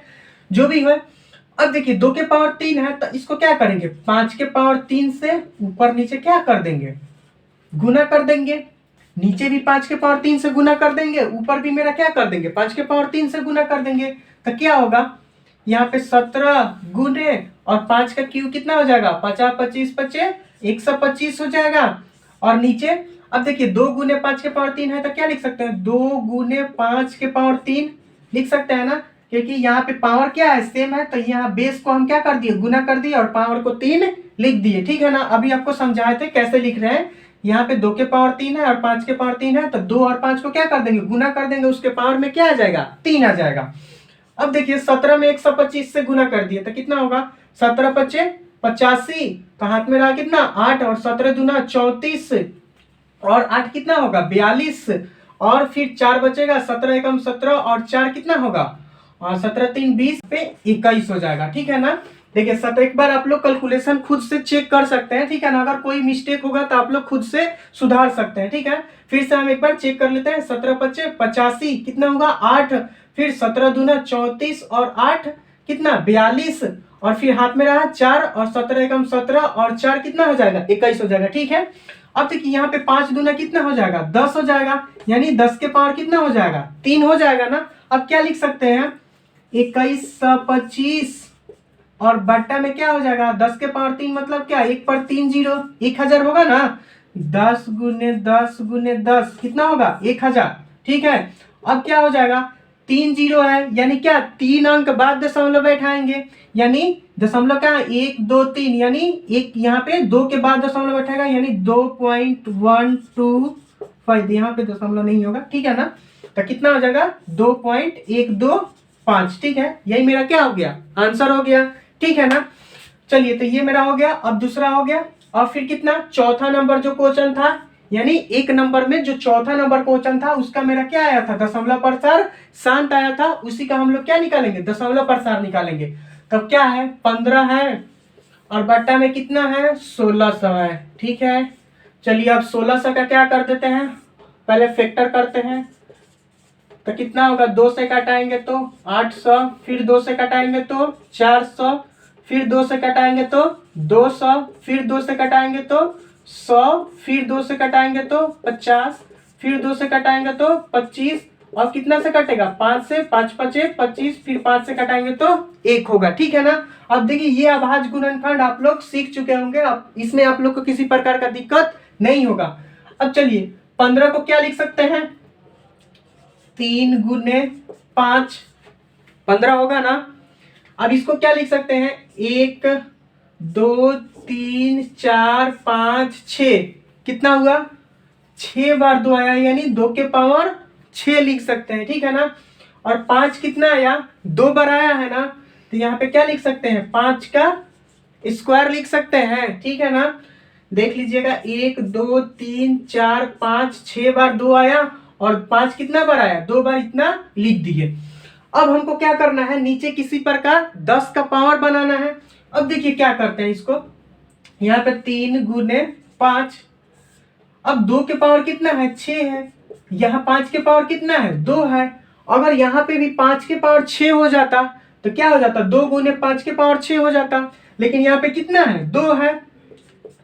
जो भी है। अब देखिए 2 के पावर 3 है, तो इसको क्या करेंगे, 5 के पावर 3 से ऊपर नीचे क्या कर देंगे, गुना कर देंगे, नीचे भी 5 के पावर 3 से गुना कर देंगे, ऊपर भी मेरा क्या कर देंगे, 5 के पावर 3 से गुना कर देंगे। तो क्या होगा, यहाँ पे 17 गुने और 5 का क्यू कितना हो जाएगा, 50 25 25 125 हो जाएगा। और नीचे अब देखिए 2 गुने 5 के पावर 3 है, तो क्या लिख सकते हैं, 2 गुने 5 के पावर 3 लिख सकते हैं ना, क्योंकि यहाँ पे पावर क्या है, सेम है, तो यहाँ बेस को हम क्या कर दिए, गुना कर दिए, और पावर को 3 लिख दिए, ठीक है ना। अभी आपको समझाए थे कैसे लिख रहे हैं, यहाँ पे 2 के पावर 3 है और 5 के पावर 3 है, तो 2 और 5 को क्या कर देंगे, गुना कर देंगे, उसके पावर में क्या आ जाएगा, 3 आ जाएगा। अब देखिए 17 में 125 से गुना कर दिए, तो कितना होगा, 17 25 85, तो हाथ में रहा कितना 8, और 17 दूना 34, और 8 कितना होगा 42, और फिर 4 बचेगा, 17 एकम 17, और 4 कितना होगा, और 17 3 20 पे 21 हो जाएगा, ठीक है ना। देखिए 17, एक बार आप लोग कैलकुलेशन खुद से चेक कर सकते हैं, ठीक है ना। अगर कोई मिस्टेक होगा तो आप लोग खुद से सुधार सकते हैं, ठीक है। फिर से हम एक बार चेक कर लेते हैं, 17 25 85 कितना होगा 8, फिर 17 दूना 34, और 8 कितना 42, और फिर हाथ में रहा 4, और 17 एकम 17, और 4 कितना हो जाएगा 21 हो जाएगा, ठीक है। अब देखिए यहाँ पे 5 दूना कितना हो जाएगा 10 हो जाएगा, यानी 10 के पावर कितना हो जाएगा 3 हो जाएगा ना। अब क्या लिख सकते हैं, 21 25, और बट्टा में क्या हो जाएगा 10 के पावर 3, मतलब क्या 1 पर 3 जीरो, 1000 होगा ना, 10 गुने 10 गुने 10 कितना होगा 1000, ठीक है। अब क्या हो जाएगा, 3 जीरो है, यानी क्या 3 अंक बाद दशमलव बैठाएंगे, यानी दशमलव क्या 1 2 3, यानी एक यहाँ पे 2 के बाद दशमलव बैठेगा, यानी 2.125, यहाँ पे दशमलव नहीं होगा, ठीक है ना। तो कितना हो जाएगा 2.125, ठीक है। यही मेरा क्या हो गया, आंसर हो गया, ठीक है ना। चलिए तो ये मेरा हो गया, अब दूसरा हो गया, और फिर कितना चौथा नंबर जो क्वेश्चन था, यानी एक नंबर में जो चौथा नंबर क्वेश्चन था उसका मेरा क्या आया था, दशमलव प्रसार शांत आया था, उसी का हम लोग क्या निकालेंगे, दशमलव प्रसार निकालेंगे। तब क्या है 15 है, और बट्टा में कितना है 1600 है, ठीक है। चलिए अब 1600 का क्या कर देते हैं, पहले फैक्टर करते हैं, तो कितना होगा 2 से घटाएंगे तो 800, फिर 2 से घटाएंगे तो 400, फिर 2 से कटाएंगे तो 200, फिर 2 से कटाएंगे तो 100, फिर 2 से कटाएंगे तो 50, फिर 2 से कटाएंगे तो 25, और कितना से कटेगा 5 से, 5 पचे 25, फिर 5 से कटाएंगे तो 1 होगा। ठीक है ना। अब देखिए ये अभाज्य गुणनखंड आप लोग सीख चुके होंगे, अब इसमें आप लोग को किसी प्रकार का दिक्कत नहीं होगा। अब चलिए 15 को क्या लिख सकते हैं, 3 गुने 5, 15 होगा ना। अब इसको क्या लिख सकते हैं, 1 2 3 4 5 6, कितना हुआ 6 बार 2 आया, यानी 2 के पावर 6 लिख सकते हैं। ठीक है ना। और 5 कितना आया, 2 बार आया है ना, तो यहाँ पे क्या लिख सकते हैं, 5 का स्क्वायर लिख सकते हैं। ठीक है ना। देख लीजिएगा 1 2 3 4 5, 6 बार 2 आया, और 5 कितना बार आया, 2 बार, इतना लिख दिए। अब हमको क्या करना है, नीचे किसी प्रकार 10 का पावर बनाना है। अब देखिए क्या करते हैं इसको, यहाँ पे 3 गुने 5, अब 2 के पावर कितना है, 6 है, यहाँ 5 के पावर कितना है, 2 है। अगर यहाँ पे भी 5 के पावर 6 हो जाता तो क्या हो जाता, 2 गुने 5 के पावर 6 हो जाता, लेकिन यहाँ पे कितना है, 2 है,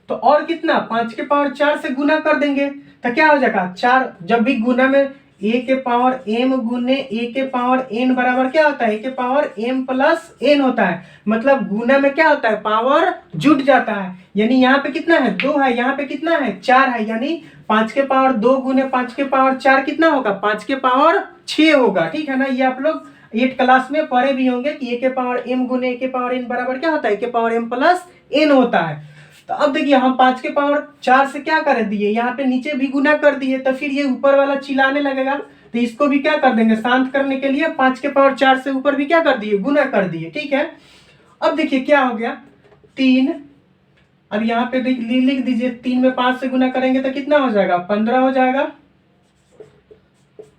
तो और कितना 5 के पावर 4 से गुना कर देंगे तो क्या हो जाएगा 4। जब भी गुना में a के पावर m गुने a के पावर n बराबर क्या होता है, a के पावर m प्लस n होता है, मतलब गुना में क्या होता है, पावर जुट जाता है। यानी यहाँ पे कितना है, 2 है, यहाँ पे कितना है, 4 है, यानी 5 के पावर 2 गुने 5 के पावर 4 कितना होगा, 5 के पावर 6 होगा। ठीक है ना। ये आप लोग 8 क्लास में पढ़े भी होंगे कि a के पावर m गुने a के पावर n बराबर क्या होता है, a के पावर m प्लस n होता है। तो अब देखिए हम 5 के पावर 4 से क्या कर दिए, यहाँ पे नीचे भी गुना कर दिए, तो फिर ये ऊपर वाला चिल्लाने लगेगा, तो इसको भी क्या कर देंगे, शांत करने के लिए 5 के पावर 4 से ऊपर भी क्या कर दिए, गुना कर दिए। ठीक है। अब देखिए क्या हो गया, 3, अब यहाँ पे लिख दीजिए, 3 में 5 से गुना करेंगे तो कितना हो जाएगा, 15 हो जाएगा,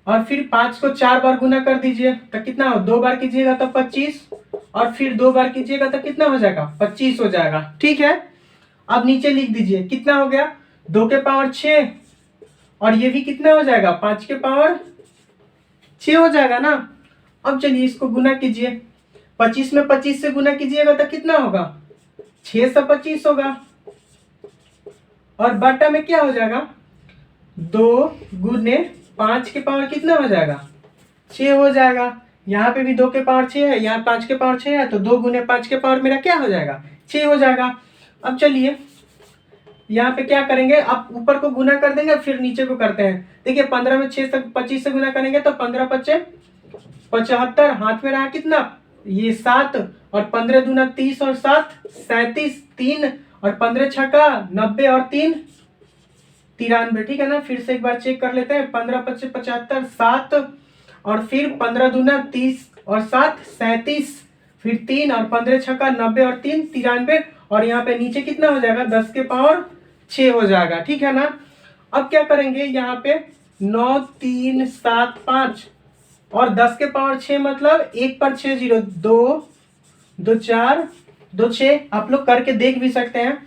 और फिर 5 को 4 बार गुना कर दीजिए तो कितना हो, 2 बार कीजिएगा तो 25, और फिर 2 बार कीजिएगा तो कितना हो जाएगा, 25 हो जाएगा। ठीक है। अब नीचे लिख दीजिए कितना हो गया, 2 के पावर 6, और ये भी कितना हो जाएगा, 5 के पावर 6 हो जाएगा ना। अब चलिए इसको गुना कीजिए, 25 में 25 से गुना कीजिएगा तो कितना होगा, 6 से 25 होगा, और बटा में क्या हो जाएगा, 2 गुने 5 के पावर कितना हो जाएगा, 6 हो जाएगा। यहाँ पे भी 2 के पावर 6 है, यहाँ 5 के पावर 6 है, तो 2 गुने 5 के पावर मेरा क्या हो जाएगा, 6 हो जाएगा। अब चलिए यहाँ पे क्या करेंगे, आप ऊपर को गुना कर देंगे, फिर नीचे को करते हैं। देखिए 15 में 6 से 25 से गुना करेंगे तो 15 पचे 75, हाथ में रहा कितना, ये 7, और 15 दूना 30, और 7 37, 3 और 15 छक्का 90, और 3 93। ठीक है ना। फिर से एक बार चेक कर लेते हैं, 15 पचे 75, 7, और फिर 15 दूना 30 और 7 37, फिर 3 और 15 छक्का 90, और 3 93, और यहाँ पे नीचे कितना हो जाएगा, 10 के पावर 6 हो जाएगा। ठीक है ना। अब क्या करेंगे, यहाँ पे 9 3 7 5 और 10 के पावर 6, मतलब 1 पर 6 0, 2 2 4 2 6, आप लोग करके देख भी सकते हैं।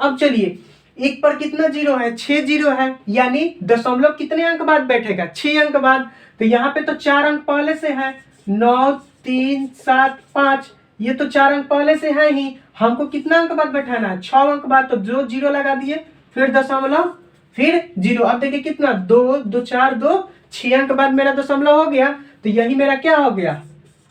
अब चलिए 1 पर कितना जीरो है, 6 जीरो है, यानी दशमलव कितने अंक बाद बैठेगा, 6 अंक बाद। तो यहाँ पे तो 4 अंक पहले से है, 9 3 7 5, ये तो 4 अंक पहले से है ही, हमको कितना अंक बाद बैठाना है, 6 अंक बाद। तो जो जीरो लगा दिए, फिर दशमलव, फिर जीरो। अब देखिए कितना, 2 2 4 2, 6 अंक बाद मेरा दशमलव हो गया, तो यही मेरा क्या हो गया,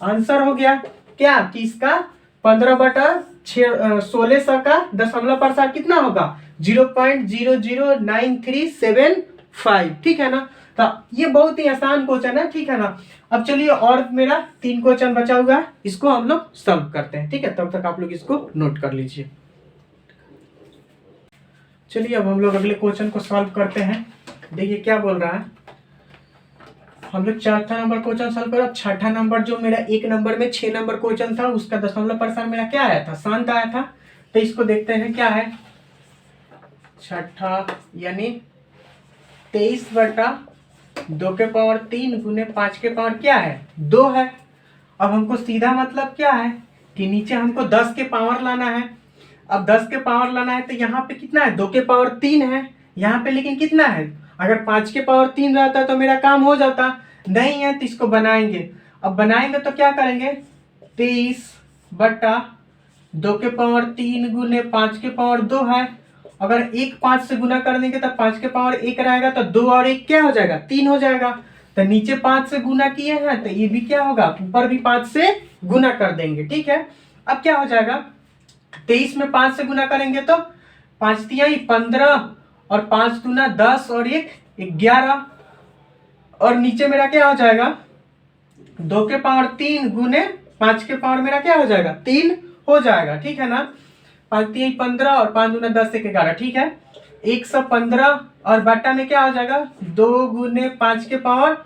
आंसर हो गया क्या, कि इसका 15/1600 का दशमलव प्रसार कितना होगा, 0.009375। ठीक है ना। तो ये बहुत ही आसान क्वेश्चन है। ठीक है ना। अब चलिए और मेरा 3 क्वेश्चन बचा हुआ है, इसको हम लोग सॉल्व करते हैं। ठीक है, तब तक आप लोग इसको नोट कर लीजिए। चलिए अब हम लोग अगले क्वेश्चन को सॉल्व करते हैं। देखिए क्या बोल रहा है, हम लोग 4था नंबर क्वेश्चन सॉल्व करो। 6ठा नंबर जो मेरा 1 नंबर में 6 नंबर क्वेश्चन था, उसका दशमलव प्रसार मेरा क्या आया था, शांत आया था। तो इसको देखते हैं क्या है, 6ठा यानी 23/2 के पावर 3 गुने 5 के पावर क्या है, 2 है। अब हमको सीधा मतलब क्या है कि नीचे हमको 10 के पावर लाना है। अब 10 के पावर लाना है तो यहाँ पे कितना है, 2 के पावर 3 है यहाँ पे, लेकिन कितना है, अगर 5 के पावर 3 रहता तो मेरा काम हो जाता, नहीं है तो इसको बनाएंगे। अब बनाएंगे तो क्या करेंगे, 23/2 2 के पावर 3 गुने 5 के पावर 2 है। अगर 1 5 से गुना कर देंगे तो 5 के पावर 1 रहेगा, तो 2 और 1 क्या हो जाएगा, 3 हो जाएगा। तो नीचे 5 से गुना किए हैं तो ये भी क्या होगा, ऊपर भी 5 से गुना कर देंगे। ठीक है, अब क्या हो जाएगा, 23 में 5 से गुना करेंगे तो 5 तिहाई 15 और 5 दूना 10 और 1 11। और नीचे मेरा क्या हो जाएगा, 2 के पावर 3 गुने 5 के पावर मेरा क्या हो जाएगा, 3 हो जाएगा। ठीक है ना, 5 तिहाई 15 और 5 दूना 10 1 11। ठीक है, 115 और बटा में क्या हो जाएगा, 2 गुने 5 के पावर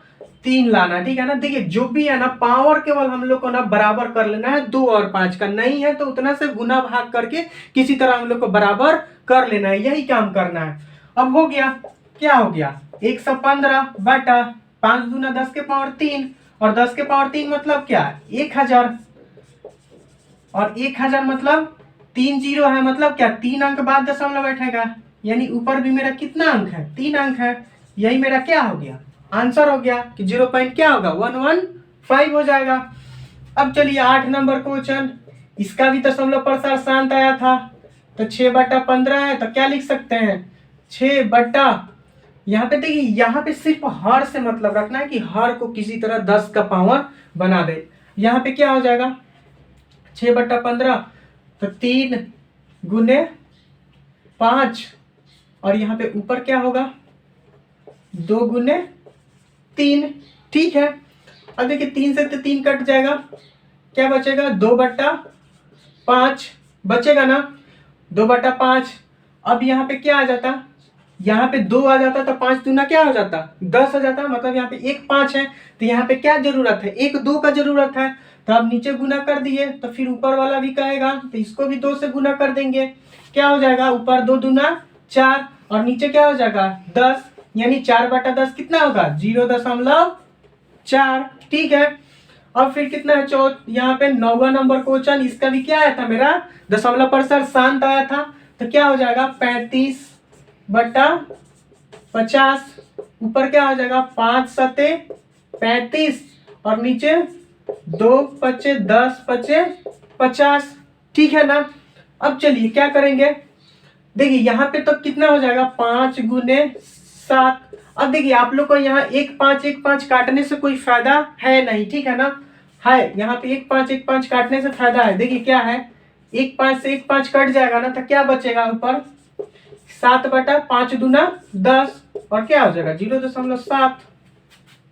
3 लाना। ठीक है ना, देखिए जो भी है ना पावर केवल हम लोग को ना बराबर कर लेना है 2 और 5 का, नहीं है तो उतना से गुना भाग करके किसी तरह हम लोग को बराबर कर लेना है, यही काम करना है। अब हो गया, क्या हो गया, 115 बटा 5 दूना 10 के पावर 3 और 10 के पावर 3 मतलब क्या है, 1000। और 1000 मतलब 3 जीरो है, मतलब क्या 3 अंक बाद दशमलव बैठेगा, यानी ऊपर भी मेरा कितना अंक है, 3 अंक है। यही मेरा क्या हो गया, आंसर हो गया कि 0 पॉइंट क्या होगा, 115 हो जाएगा। अब चलिए 8 नंबर क्वेश्चन, इसका भी दशमलव प्रसार शांत आया था, तो 6/15 है, तो क्या लिख सकते हैं, 6 बटा, यहाँ पे देखिए यहाँ पे सिर्फ हर से मतलब रखना है कि हर को किसी तरह 10 का पावर बना दे। यहाँ पे क्या हो जाएगा, 6/15 तो 3 गुने 5 और यहाँ पे ऊपर क्या होगा, 2 गुने 3। ठीक है, अब देखिए 3 से तो 3 कट जाएगा, क्या बचेगा, 2/5 बचेगा ना, 2/5। अब यहाँ पे क्या आ जाता, यहाँ पे 2 आ जाता तो 5 दूना क्या हो जाता, 10 हो जाता, मतलब यहाँ पे 1 5 है, तो यहाँ पे क्या जरूरत है, 1 2 का जरूरत है। तो अब नीचे गुना कर दिए तो फिर ऊपर वाला भी कहेगा, तो इसको भी 2 से गुना कर देंगे, क्या हो जाएगा, ऊपर 2 दूना 4 और नीचे क्या हो जाएगा 10, यानी 4/10 कितना होगा, 0.4। ठीक है, अब फिर कितना है, यहाँ पे 9वां नंबर क्वेश्चन, इसका भी क्या आया था, मेरा दशमलव प्रसार शांत आया था, तो क्या हो जाएगा, 35/50। ऊपर क्या हो जाएगा, 5 सते 35 और नीचे 2 पचे 10 पचे 50। ठीक है ना, अब चलिए क्या करेंगे, देखिए यहाँ पे तो कितना हो जाएगा, 5 गुने 7। अब देखिए आप लोग को यहाँ 1 5 1 5 काटने से कोई फायदा है नहीं, ठीक है ना, है यहाँ पे 1 5 1 5 काटने से फायदा है। देखिए क्या है, 1 5 से 1 5 कट जाएगा ना, तो क्या बचेगा ऊपर, 7/5 दूना 10 और क्या हो जाएगा 0.7।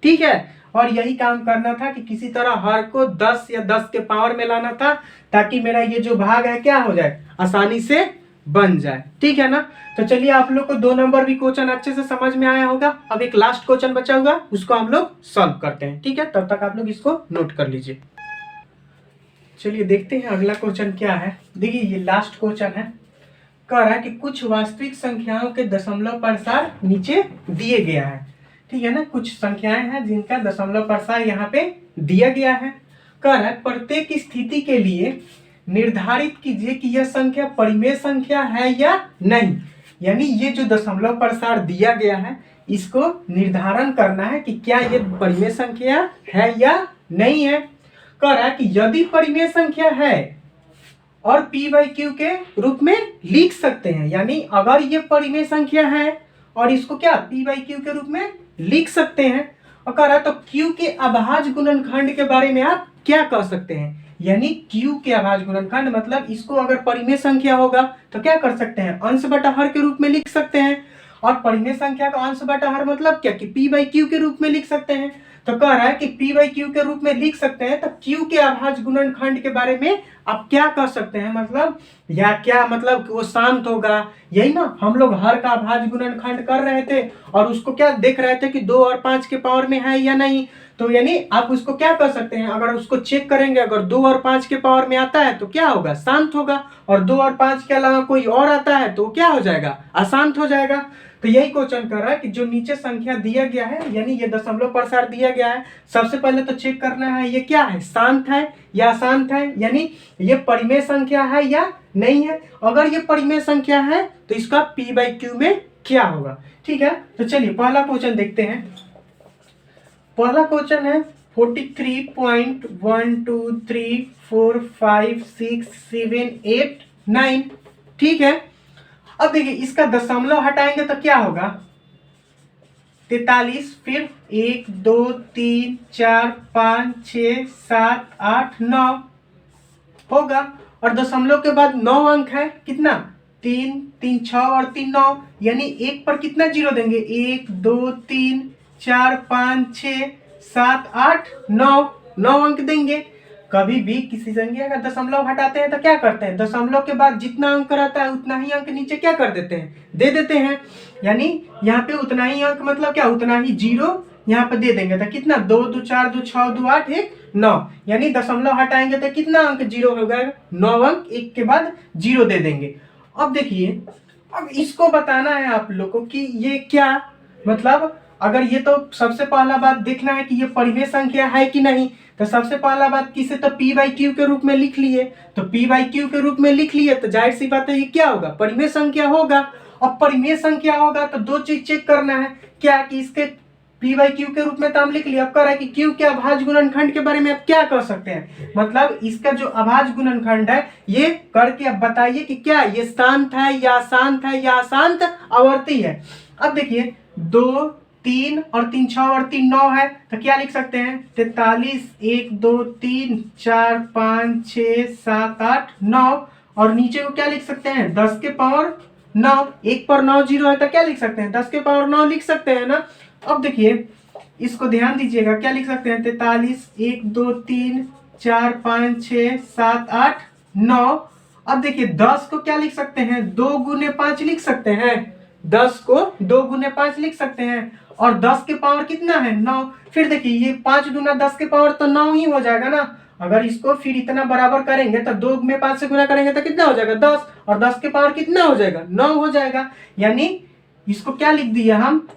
ठीक है, और यही काम करना था कि किसी तरह हर को 10 या 10 के पावर में लाना था, ताकि मेरा ये जो भाग है क्या हो जाए, आसानी से बन जाए। ठीक है ना, तो चलिए आप लोग को 2 नंबर भी क्वेश्चन अच्छे से समझ में आया होगा। अब एक लास्ट क्वेश्चन बचा होगा, उसको हम लोग सॉल्व करते हैं। ठीक है, तब तक आप लोग इसको नोट कर लीजिए। चलिए देखते हैं अगला क्वेश्चन क्या है। देखिए ये लास्ट क्वेश्चन है, कह रहा है कि कुछ वास्तविक संख्याओं के दशमलव प्रसार नीचे दिए गया है। ठीक है ना, कुछ संख्याएं हैं जिनका दशमलव प्रसार यहाँ पे दिया गया है। कह रहा है प्रत्येक स्थिति के लिए निर्धारित कीजिए कि यह संख्या परिमेय संख्या है या नहीं। यानी ये जो दशमलव प्रसार दिया गया है, इसको निर्धारण करना है कि क्या ये परिमेय संख्या है या नहीं है। कह रहा है कि यदि परिमेय संख्या है और p/q के रूप में लिख सकते हैं, यानी अगर ये परिमेय संख्या है और इसको क्या p/q के रूप में लिख सकते हैं, और कह रहा है तो q के अभाज्य गुणनखंड के बारे में आप क्या कह सकते हैं। यानी q के अभाज्य गुणनखंड मतलब इसको अगर परिमेय संख्या होगा तो क्या कर सकते हैं, अंश बटा हर के रूप में लिख सकते हैं, और परिमेय संख्या का अंश बटा हर मतलब क्या कि p/q के रूप में लिख सकते हैं। तो कह रहा है कि p/q के रूप में लिख सकते हैं, तो q के अभाज्य गुणनखंड के बारे में आप क्या कह सकते हैं, मतलब या क्या मतलब वो शांत होगा, यही ना हम लोग हर का अभाज्य गुणनखंड कर रहे थे और उसको क्या देख रहे थे कि 2 और 5 के पावर में है या नहीं। तो यानी आप उसको क्या कर सकते हैं, अगर उसको चेक करेंगे, अगर 2 और 5 के पावर में आता है तो क्या होगा, शांत होगा, और 2 और 5 के अलावा कोई और आता है तो क्या हो जाएगा, अशांत हो जाएगा। तो यही क्वेश्चन कर रहा है कि जो नीचे संख्या दिया गया है, यानी ये दशमलव प्रसार दिया गया है, सबसे पहले तो चेक करना है ये क्या है, शांत है या अशांत है, यानी ये परिमेय संख्या है या नहीं है। अगर ये परिमेय संख्या है तो इसका p/q में क्या होगा। ठीक है, तो चलिए पहला क्वेश्चन देखते हैं। पहला क्वेश्चन है 43.123456789। ठीक है। अब देखिए इसका दशमलव हटाएंगे तो क्या होगा, 43, फिर 1 2 3 4 5 6 7 8 9 होगा। और दशमलव के बाद 9 अंक है, कितना, 3 3 6 और 3 9, यानी एक पर कितना जीरो देंगे, 1 2 3 4 5 6 7 8 9, 9 अंक देंगे। कभी भी किसी संख्या का दशमलव हटाते हैं तो क्या करते हैं, दशमलव के बाद जितना अंक रहता है उतना ही अंक नीचे क्या कर देते हैं, दे देते हैं। यानी यहाँ पे उतना ही अंक मतलब क्या, उतना ही जीरो यहाँ पे दे देंगे तो कितना, 2 2 4 2 6 2 8 1 9, यानी दशमलव हटाएंगे तो कितना अंक जीरो हो गएगा, 9 अंक, एक के बाद जीरो दे देंगे। अब देखिए, अब इसको बताना है आप लोगों को कि ये क्या मतलब, अगर ये तो सबसे पहला बात देखना है कि ये परिमेय संख्या है कि नहीं। तो सबसे पहला बात किसे, तो p बाई क्यू के रूप में लिख लिए, तो p बाई क्यू के रूप में लिख लिए तो जाहिर सी बात है ये क्या होगा, परिमेय संख्या होगा। अब परिमेय संख्या होगा तो दो चीज चेक करना है, क्या कि इसके p बाई क्यू के रूप में तो हम लिख लिया। अब कह रहा है कि q के अभाज्य गुणनखंड के बारे में आप क्या कह सकते हैं, मतलब इसका जो अभाज्य गुणनखंड है ये करके अब बताइए कि क्या ये शांत है या अशांत है या अशांत आवर्ती है। अब देखिए 2 3 और 3 6 और 3 9 है तो क्या लिख सकते हैं, 43 1 2 3 4 5 6 7 8 9, और नीचे को क्या लिख सकते हैं, 10 के पावर 9, एक पर 9 जीरो है तो क्या लिख सकते हैं, 10 के पावर 9 लिख सकते हैं ना। अब देखिए इसको ध्यान दीजिएगा, क्या लिख सकते हैं, 43 1 2 3 4 5 6 7 8 9। अब देखिए 10 को क्या लिख सकते हैं, 2 गुने 5 लिख सकते हैं, 10 को 2 गुने 5 लिख सकते हैं, और 10 के पावर कितना है, 9। फिर देखिए ये 5 गुना 10 के पावर तो 9 ही हो जाएगा ना। अगर इसको फिर इतना बराबर करेंगे तो 2 में 5 से गुना करेंगे तो कितना हो जाएगा, 10, और 10 के पावर कितना हो जाएगा, 9 हो जाएगा। यानी इसको क्या लिख दिया हम,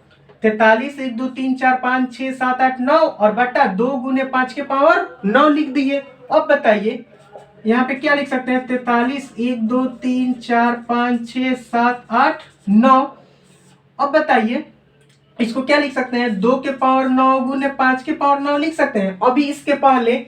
43 1 2 3 4 5 6 7 8 9 और बटा 2 गुने 5 के पावर 9 लिख दिए। अब बताइए यहाँ पे क्या लिख सकते हैं, 43 1 2 3 4 5 6 7 8 9। अब बताइए इसको क्या लिख सकते हैं, 2 के पावर 9 गुने 5 के पावर 9 लिख सकते हैं। अभी इसके पहले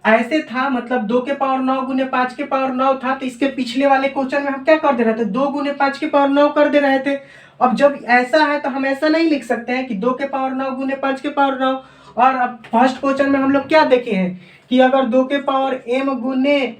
ऐसे था, मतलब 2 के पावर 9 गुने 5 के पावर 9 था, तो इसके पिछले वाले क्वेश्चन में हम क्या कर दे रहे थे, 2 गुने 5 के पावर 9 कर दे रहे थे। अब जब ऐसा है तो हम ऐसा नहीं लिख सकते हैं कि 2 के पावर 9 गुने 5 के पावर 9। और अब फर्स्ट क्वेश्चन में हम लोग क्या देखे हैं कि अगर 2 के पावर m गुने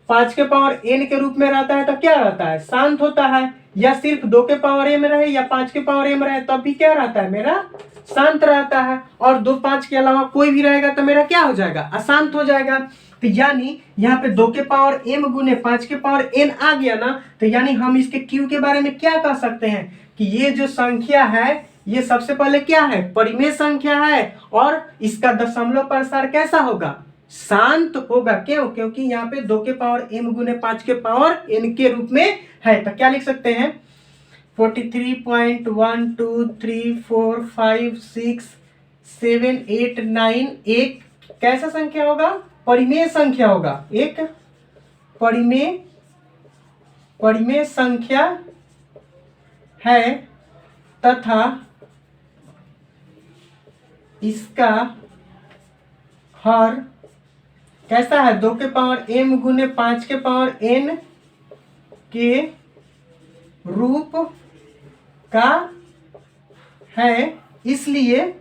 5 के पावर n के रूप में रहता है तो क्या रहता है, शांत होता है, या सिर्फ 2 के पावर m रहे या 5 के पावर m रहे तब भी क्या रहता है, मेरा शांत रहता है। और 2 5 के अलावा कोई भी रहेगा तो मेरा क्या हो जाएगा, अशांत हो जाएगा। तो यानी यहाँ पे 2 के पावर m गुने 5 के पावर n आ गया ना, तो यानी हम इसके q के बारे में क्या कह सकते हैं कि ये जो संख्या है ये सबसे पहले क्या है, परिमेय संख्या है, और इसका दशमलव प्रसार कैसा होगा, शांत होगा। क्यों, क्योंकि यहाँ पे 2 के पावर m गुने 5 के पावर n के रूप में है। तो क्या लिख सकते हैं, 43.123456789 एक कैसा संख्या होगा, परिमेय संख्या होगा, एक परिमेय संख्या है तथा इसका हर कैसा है, 2 के पावर m गुने 5 के पावर n के रूप का है, इसलिए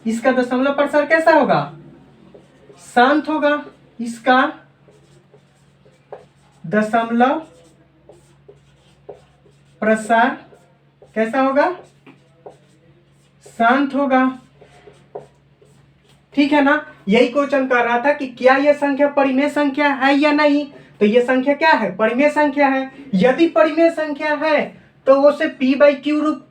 इसका दशमलव प्रसार कैसा होगा, शांत होगा। इसका दशमलव प्रसार कैसा होगा, शांत होगा। ठीक है ना, यही क्वेश्चन कर रहा था कि क्या यह संख्या परिमेय संख्या है या नहीं। तो यह संख्या क्या है, परिमेय संख्या है। यदि परिमेय संख्या है तो उसे p बाई क्यू रूप,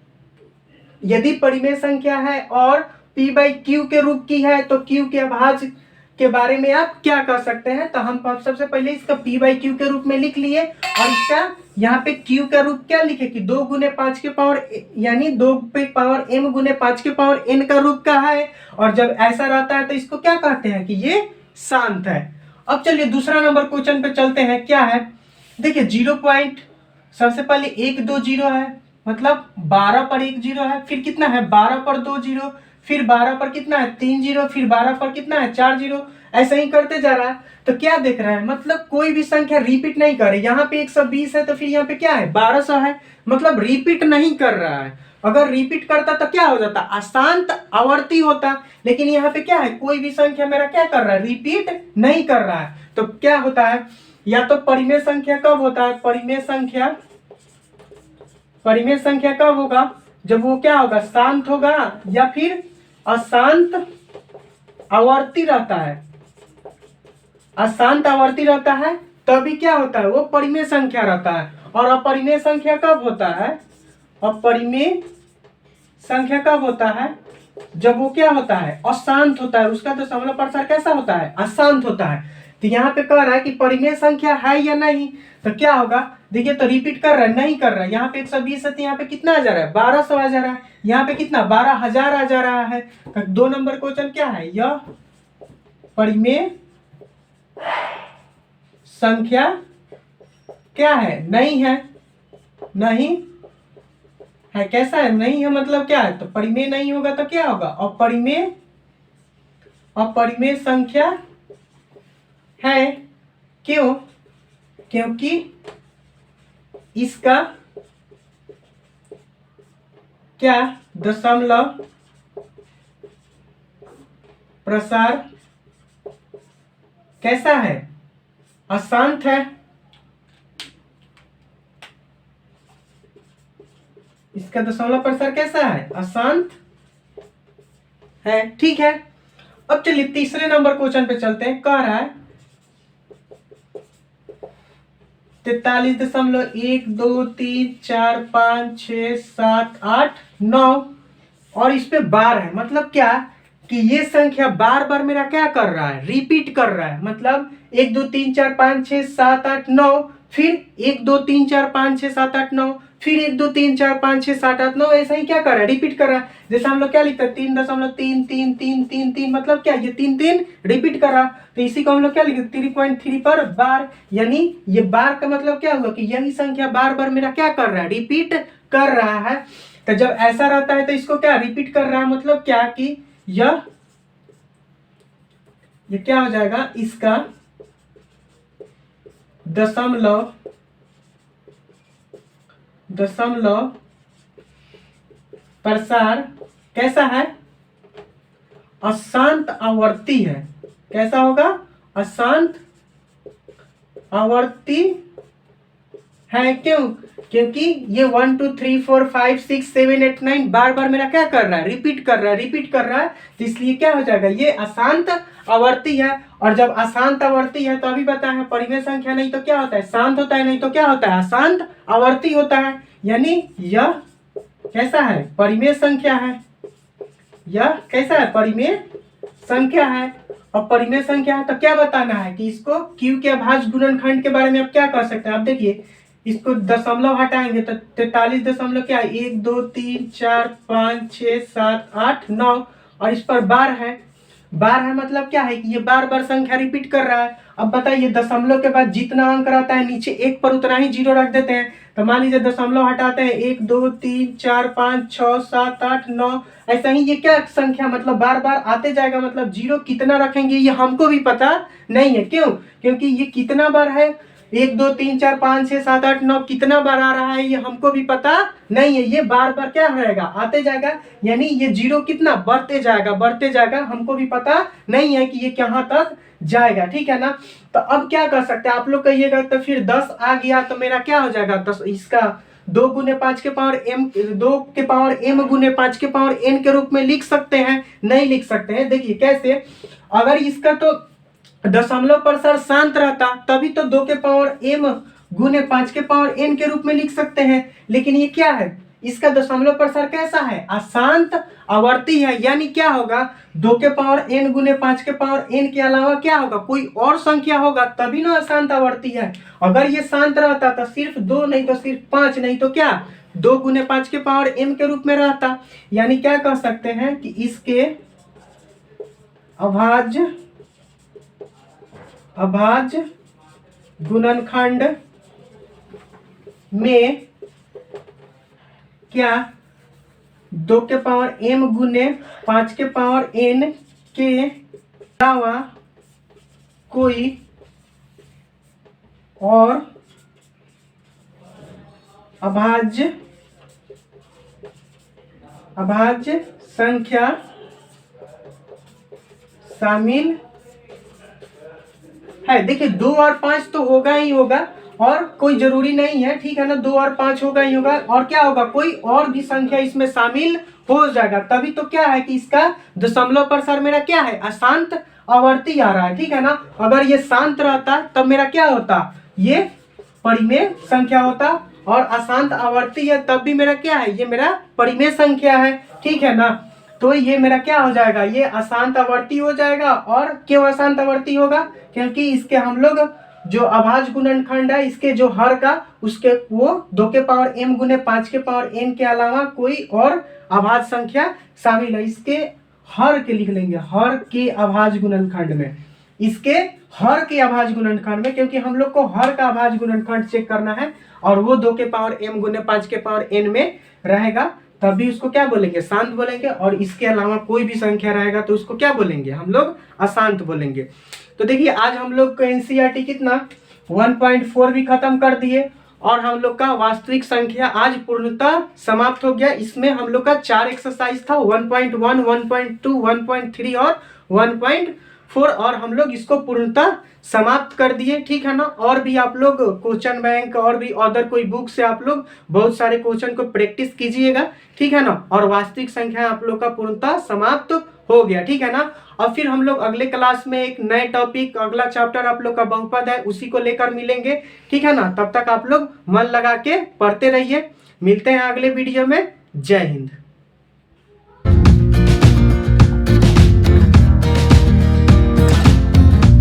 यदि परिमेय संख्या है और p बाई क्यू के रूप की है तो q के अभाज्य के बारे में आप क्या कर सकते हैं। तो हम सबसे पहले इसका p बाई क्यू के रूप में लिख लिए, और इसका यहाँ पे q का रूप क्या लिखे कि 2 गुने 5 के पावर, यानी 2 पे पावर m गुने 5 के पावर n का रूप का है। और जब ऐसा रहता है तो इसको क्या कहते हैं कि ये शांत है। अब चलिए दूसरा नंबर क्वेश्चन पे चलते हैं। क्या है, देखिए 0 पॉइंट, सबसे पहले 1 2 0 है, मतलब 12 पर 1 0 है, फिर कितना है 12 पर 2 0, फिर 12 पर कितना है 3 जीरो, फिर 12 पर कितना है 4 जीरो, ऐसे ही करते जा रहा है। तो क्या देख रहा है, मतलब कोई भी संख्या रिपीट नहीं कर रही। यहाँ पे 120 है तो फिर यहाँ पे क्या है 1200 है, मतलब रिपीट नहीं कर रहा है। अगर रिपीट करता तो क्या हो जाता, अशांत आवर्ती होता। लेकिन यहाँ पे क्या है, कोई भी संख्या मेरा क्या कर रहा है, रिपीट नहीं कर रहा है। तो क्या होता है, या तो परिमेय संख्या कब होता है, परिमेय संख्या कब होगा, जब वो क्या होगा, शांत होगा या फिर अशांत आवर्ती रहता है। अशांत आवर्ती रहता है तभी क्या होता है, वो परिमेय संख्या रहता है। और अपरिमेय संख्या कब होता है, अपरिमेय संख्या कब होता है, जब वो क्या होता है, अशांत होता है। उसका दशमलव प्रसार कैसा होता है, अशांत होता है। तो यहाँ पे कह रहा है कि परिमेय संख्या है या नहीं, तो क्या होगा, देखिए तो रिपीट कर रहा है, नहीं कर रहा है। यहाँ पे 120 है तो यहाँ पे कितना आ जा रहा है, 1200 आ जा रहा है। यहाँ पे कितना 12,000 आ जा रहा है। तो 2 नंबर क्वेश्चन क्या है, यह परिमेय संख्या क्या है, नहीं है, नहीं है। कैसा है, नहीं है मतलब क्या है, तो परिमेय नहीं होगा तो क्या होगा, अपरिमेय संख्या है। क्यों, क्योंकि इसका क्या दशमलव प्रसार कैसा है, अशांत है। इसका दशमलव प्रसार कैसा है, अशांत है। ठीक है, अब चलिए तीसरे नंबर क्वेश्चन पे चलते हैं। कह रहा है 43.123456789 और इस पे बार है। मतलब क्या कि ये संख्या बार बार मेरा क्या कर रहा है, रिपीट कर रहा है। मतलब 1 2 3 4 5 6 7 8 9, फिर 1 2 3 4 5 6 7 8 9, फिर 1 2 3 4 5 6 7 8 9, ऐसा ही क्या कर रहा है, रिपीट कर रहा है। जैसे हम लोग क्या लिखते हैं 3.33333, मतलब क्या ये 3 रिपीट कर रहा। तो इसी को हम लोग क्या लिखते हैं 3.3 पर बार। यानी ये बार का मतलब क्या हुआ कि यही संख्या बार बार मेरा क्या कर रहा है, रिपीट कर रहा है। तो जब ऐसा रहता है तो इसको क्या रिपीट कर रहा है, मतलब क्या कि ये क्या हो जाएगा, इसका दशमलव प्रसार कैसा है, अशांत आवर्ती है। कैसा होगा, अशांत आवर्ती है। क्यों, क्योंकि ये 1 2 3 4 5 6 7 8 9 बार बार मेरा क्या कर रहा है, रिपीट कर रहा है। तो इसलिए क्या हो जाएगा, ये अशांत आवर्ती है। और जब अशांत आवर्ती है तो अभी बताया है परिमेय संख्या नहीं तो क्या होता है, शांत होता है, नहीं तो क्या होता है, अशांत आवर्ती होता है। यानी यह कैसा है, परिमेय संख्या है। यह कैसा है, परिमेय संख्या है। और परिमेय संख्या है तो क्या बताना है कि इसको q के अभाज्य गुणनखंड के बारे में आप क्या कर सकते हैं। आप देखिए इसको दशमलव हटाएंगे तो 43 दशमलव क्या है 1 2 3 4 5 6 7 8 9, और इस पर बार है। बार है मतलब क्या है कि ये बार बार संख्या रिपीट कर रहा है। अब बताइए दशमलव के बाद जितना अंक रहता है नीचे एक पर उतना ही जीरो रख देते हैं। तो मान लीजिए दशमलव हटाते हैं 1 2 3 4 5 6 7 8 9, ऐसा ही ये क्या संख्या मतलब बार बार आते जाएगा। मतलब जीरो कितना रखेंगे ये हमको भी पता नहीं है। क्यों, क्योंकि ये कितना बार है 1 2 3 4 5 6 7 8 9 कितना बार आ रहा है ये हमको भी पता नहीं है। ये बार बार क्या रहेगा, आते जाएगा। यानी ये जीरो कितना बढ़ते जाएगा, हमको भी पता नहीं है कि ये कहाँ तक जाएगा। ठीक है ना। तो अब क्या कर सकते हैं आप लोग कहिएगा, तो फिर 10 आ गया तो मेरा क्या हो जाएगा, 10 इसका 2 गुने 5 के पावर m 2 के पावर m गुने 5 के पावर n के रूप में लिख सकते हैं, नहीं लिख सकते हैं। देखिए कैसे, अगर इसका तो दशमलव प्रसार शांत रहता तभी तो 2 के पावर m गुने 5 के पावर n के रूप में लिख सकते हैं। लेकिन ये क्या है, इसका दशमलव प्रसार कैसा है, अशांत आवर्ती है। यानी क्या होगा 2 के पावर n गुने 5 के पावर n के अलावा क्या होगा, कोई और संख्या होगा तभी ना अशांत आवर्ती है। अगर ये शांत रहता तो सिर्फ 2 नहीं तो सिर्फ 5 नहीं तो क्या 2 गुने 5 के पावर m के रूप में रहता। यानी क्या कह सकते हैं कि इसके अभाज्य गुणनखंड में क्या 2 के पावर m गुने 5 के पावर n के अलावा कोई और अभाज्य संख्या शामिल है। देखिए 2 और 5 तो होगा ही होगा, और कोई जरूरी नहीं है, ठीक है ना, 2 और 5 होगा ही होगा, और क्या होगा, कोई और भी संख्या इसमें शामिल हो जाएगा। तभी तो क्या है कि इसका दशमलव पर सर मेरा क्या है, अशांत आवर्ती आ रहा है, ठीक है ना। अगर ये शांत रहता तब मेरा क्या होता, ये परिमेय संख्या होता, और अशांत आवर्ती है तब भी मेरा क्या है, ये मेरा परिमेय संख्या है, ठीक है ना। तो ये मेरा क्या हो जाएगा, ये अशांत आवर्ती हो जाएगा। और क्यों अशांत आवर्ती होगा, क्योंकि इसके हम लोग जो अभाज्य गुणनखंड है, इसके जो हर का उसके वो 2 के पावर m गुने 5 के पावर n के अलावा कोई और अभाज्य संख्या शामिल है। इसके हर के लिख लेंगे, हर के अभाज्य गुणनखंड में, इसके हर के अभाज्य गुणनखंड में, क्योंकि हम लोग को हर का अभाज्य गुणनखंड चेक करना है, और वो 2 के पावर m गुने 5 के पावर n में रहेगा, तभी उसको क्या बोलेंगे, शांत बोलेंगे। और इसके अलावा कोई भी संख्या रहेगा तो उसको क्या बोलेंगे, हम लोग अशांत बोलेंगे। तो देखिए आज हम लोग को एनसीईआरटी कितना 1.4 भी खत्म कर दिए, और हम लोग का वास्तविक संख्या आज पूर्णतः समाप्त हो गया। इसमें हम लोग का 4 एक्सरसाइज था, 1.1, 1.2, 1.3 और 1.4, और हम लोग इसको पूर्णतः समाप्त कर दिए, ठीक है ना। और भी आप लोग क्वेश्चन बैंक और भी अदर कोई बुक से आप लोग बहुत सारे क्वेश्चन को प्रैक्टिस कीजिएगा, ठीक है ना। और वास्तविक संख्या आप लोग का पूर्णतः समाप्त हो गया, ठीक है ना। और फिर हम लोग अगले क्लास में एक नए टॉपिक, अगला चैप्टर आप लोग का बहुपद है, उसी को लेकर मिलेंगे, ठीक है ना। तब तक आप लोग मन लगा के पढ़ते रहिए। मिलते हैं अगले वीडियो में। जय हिंद।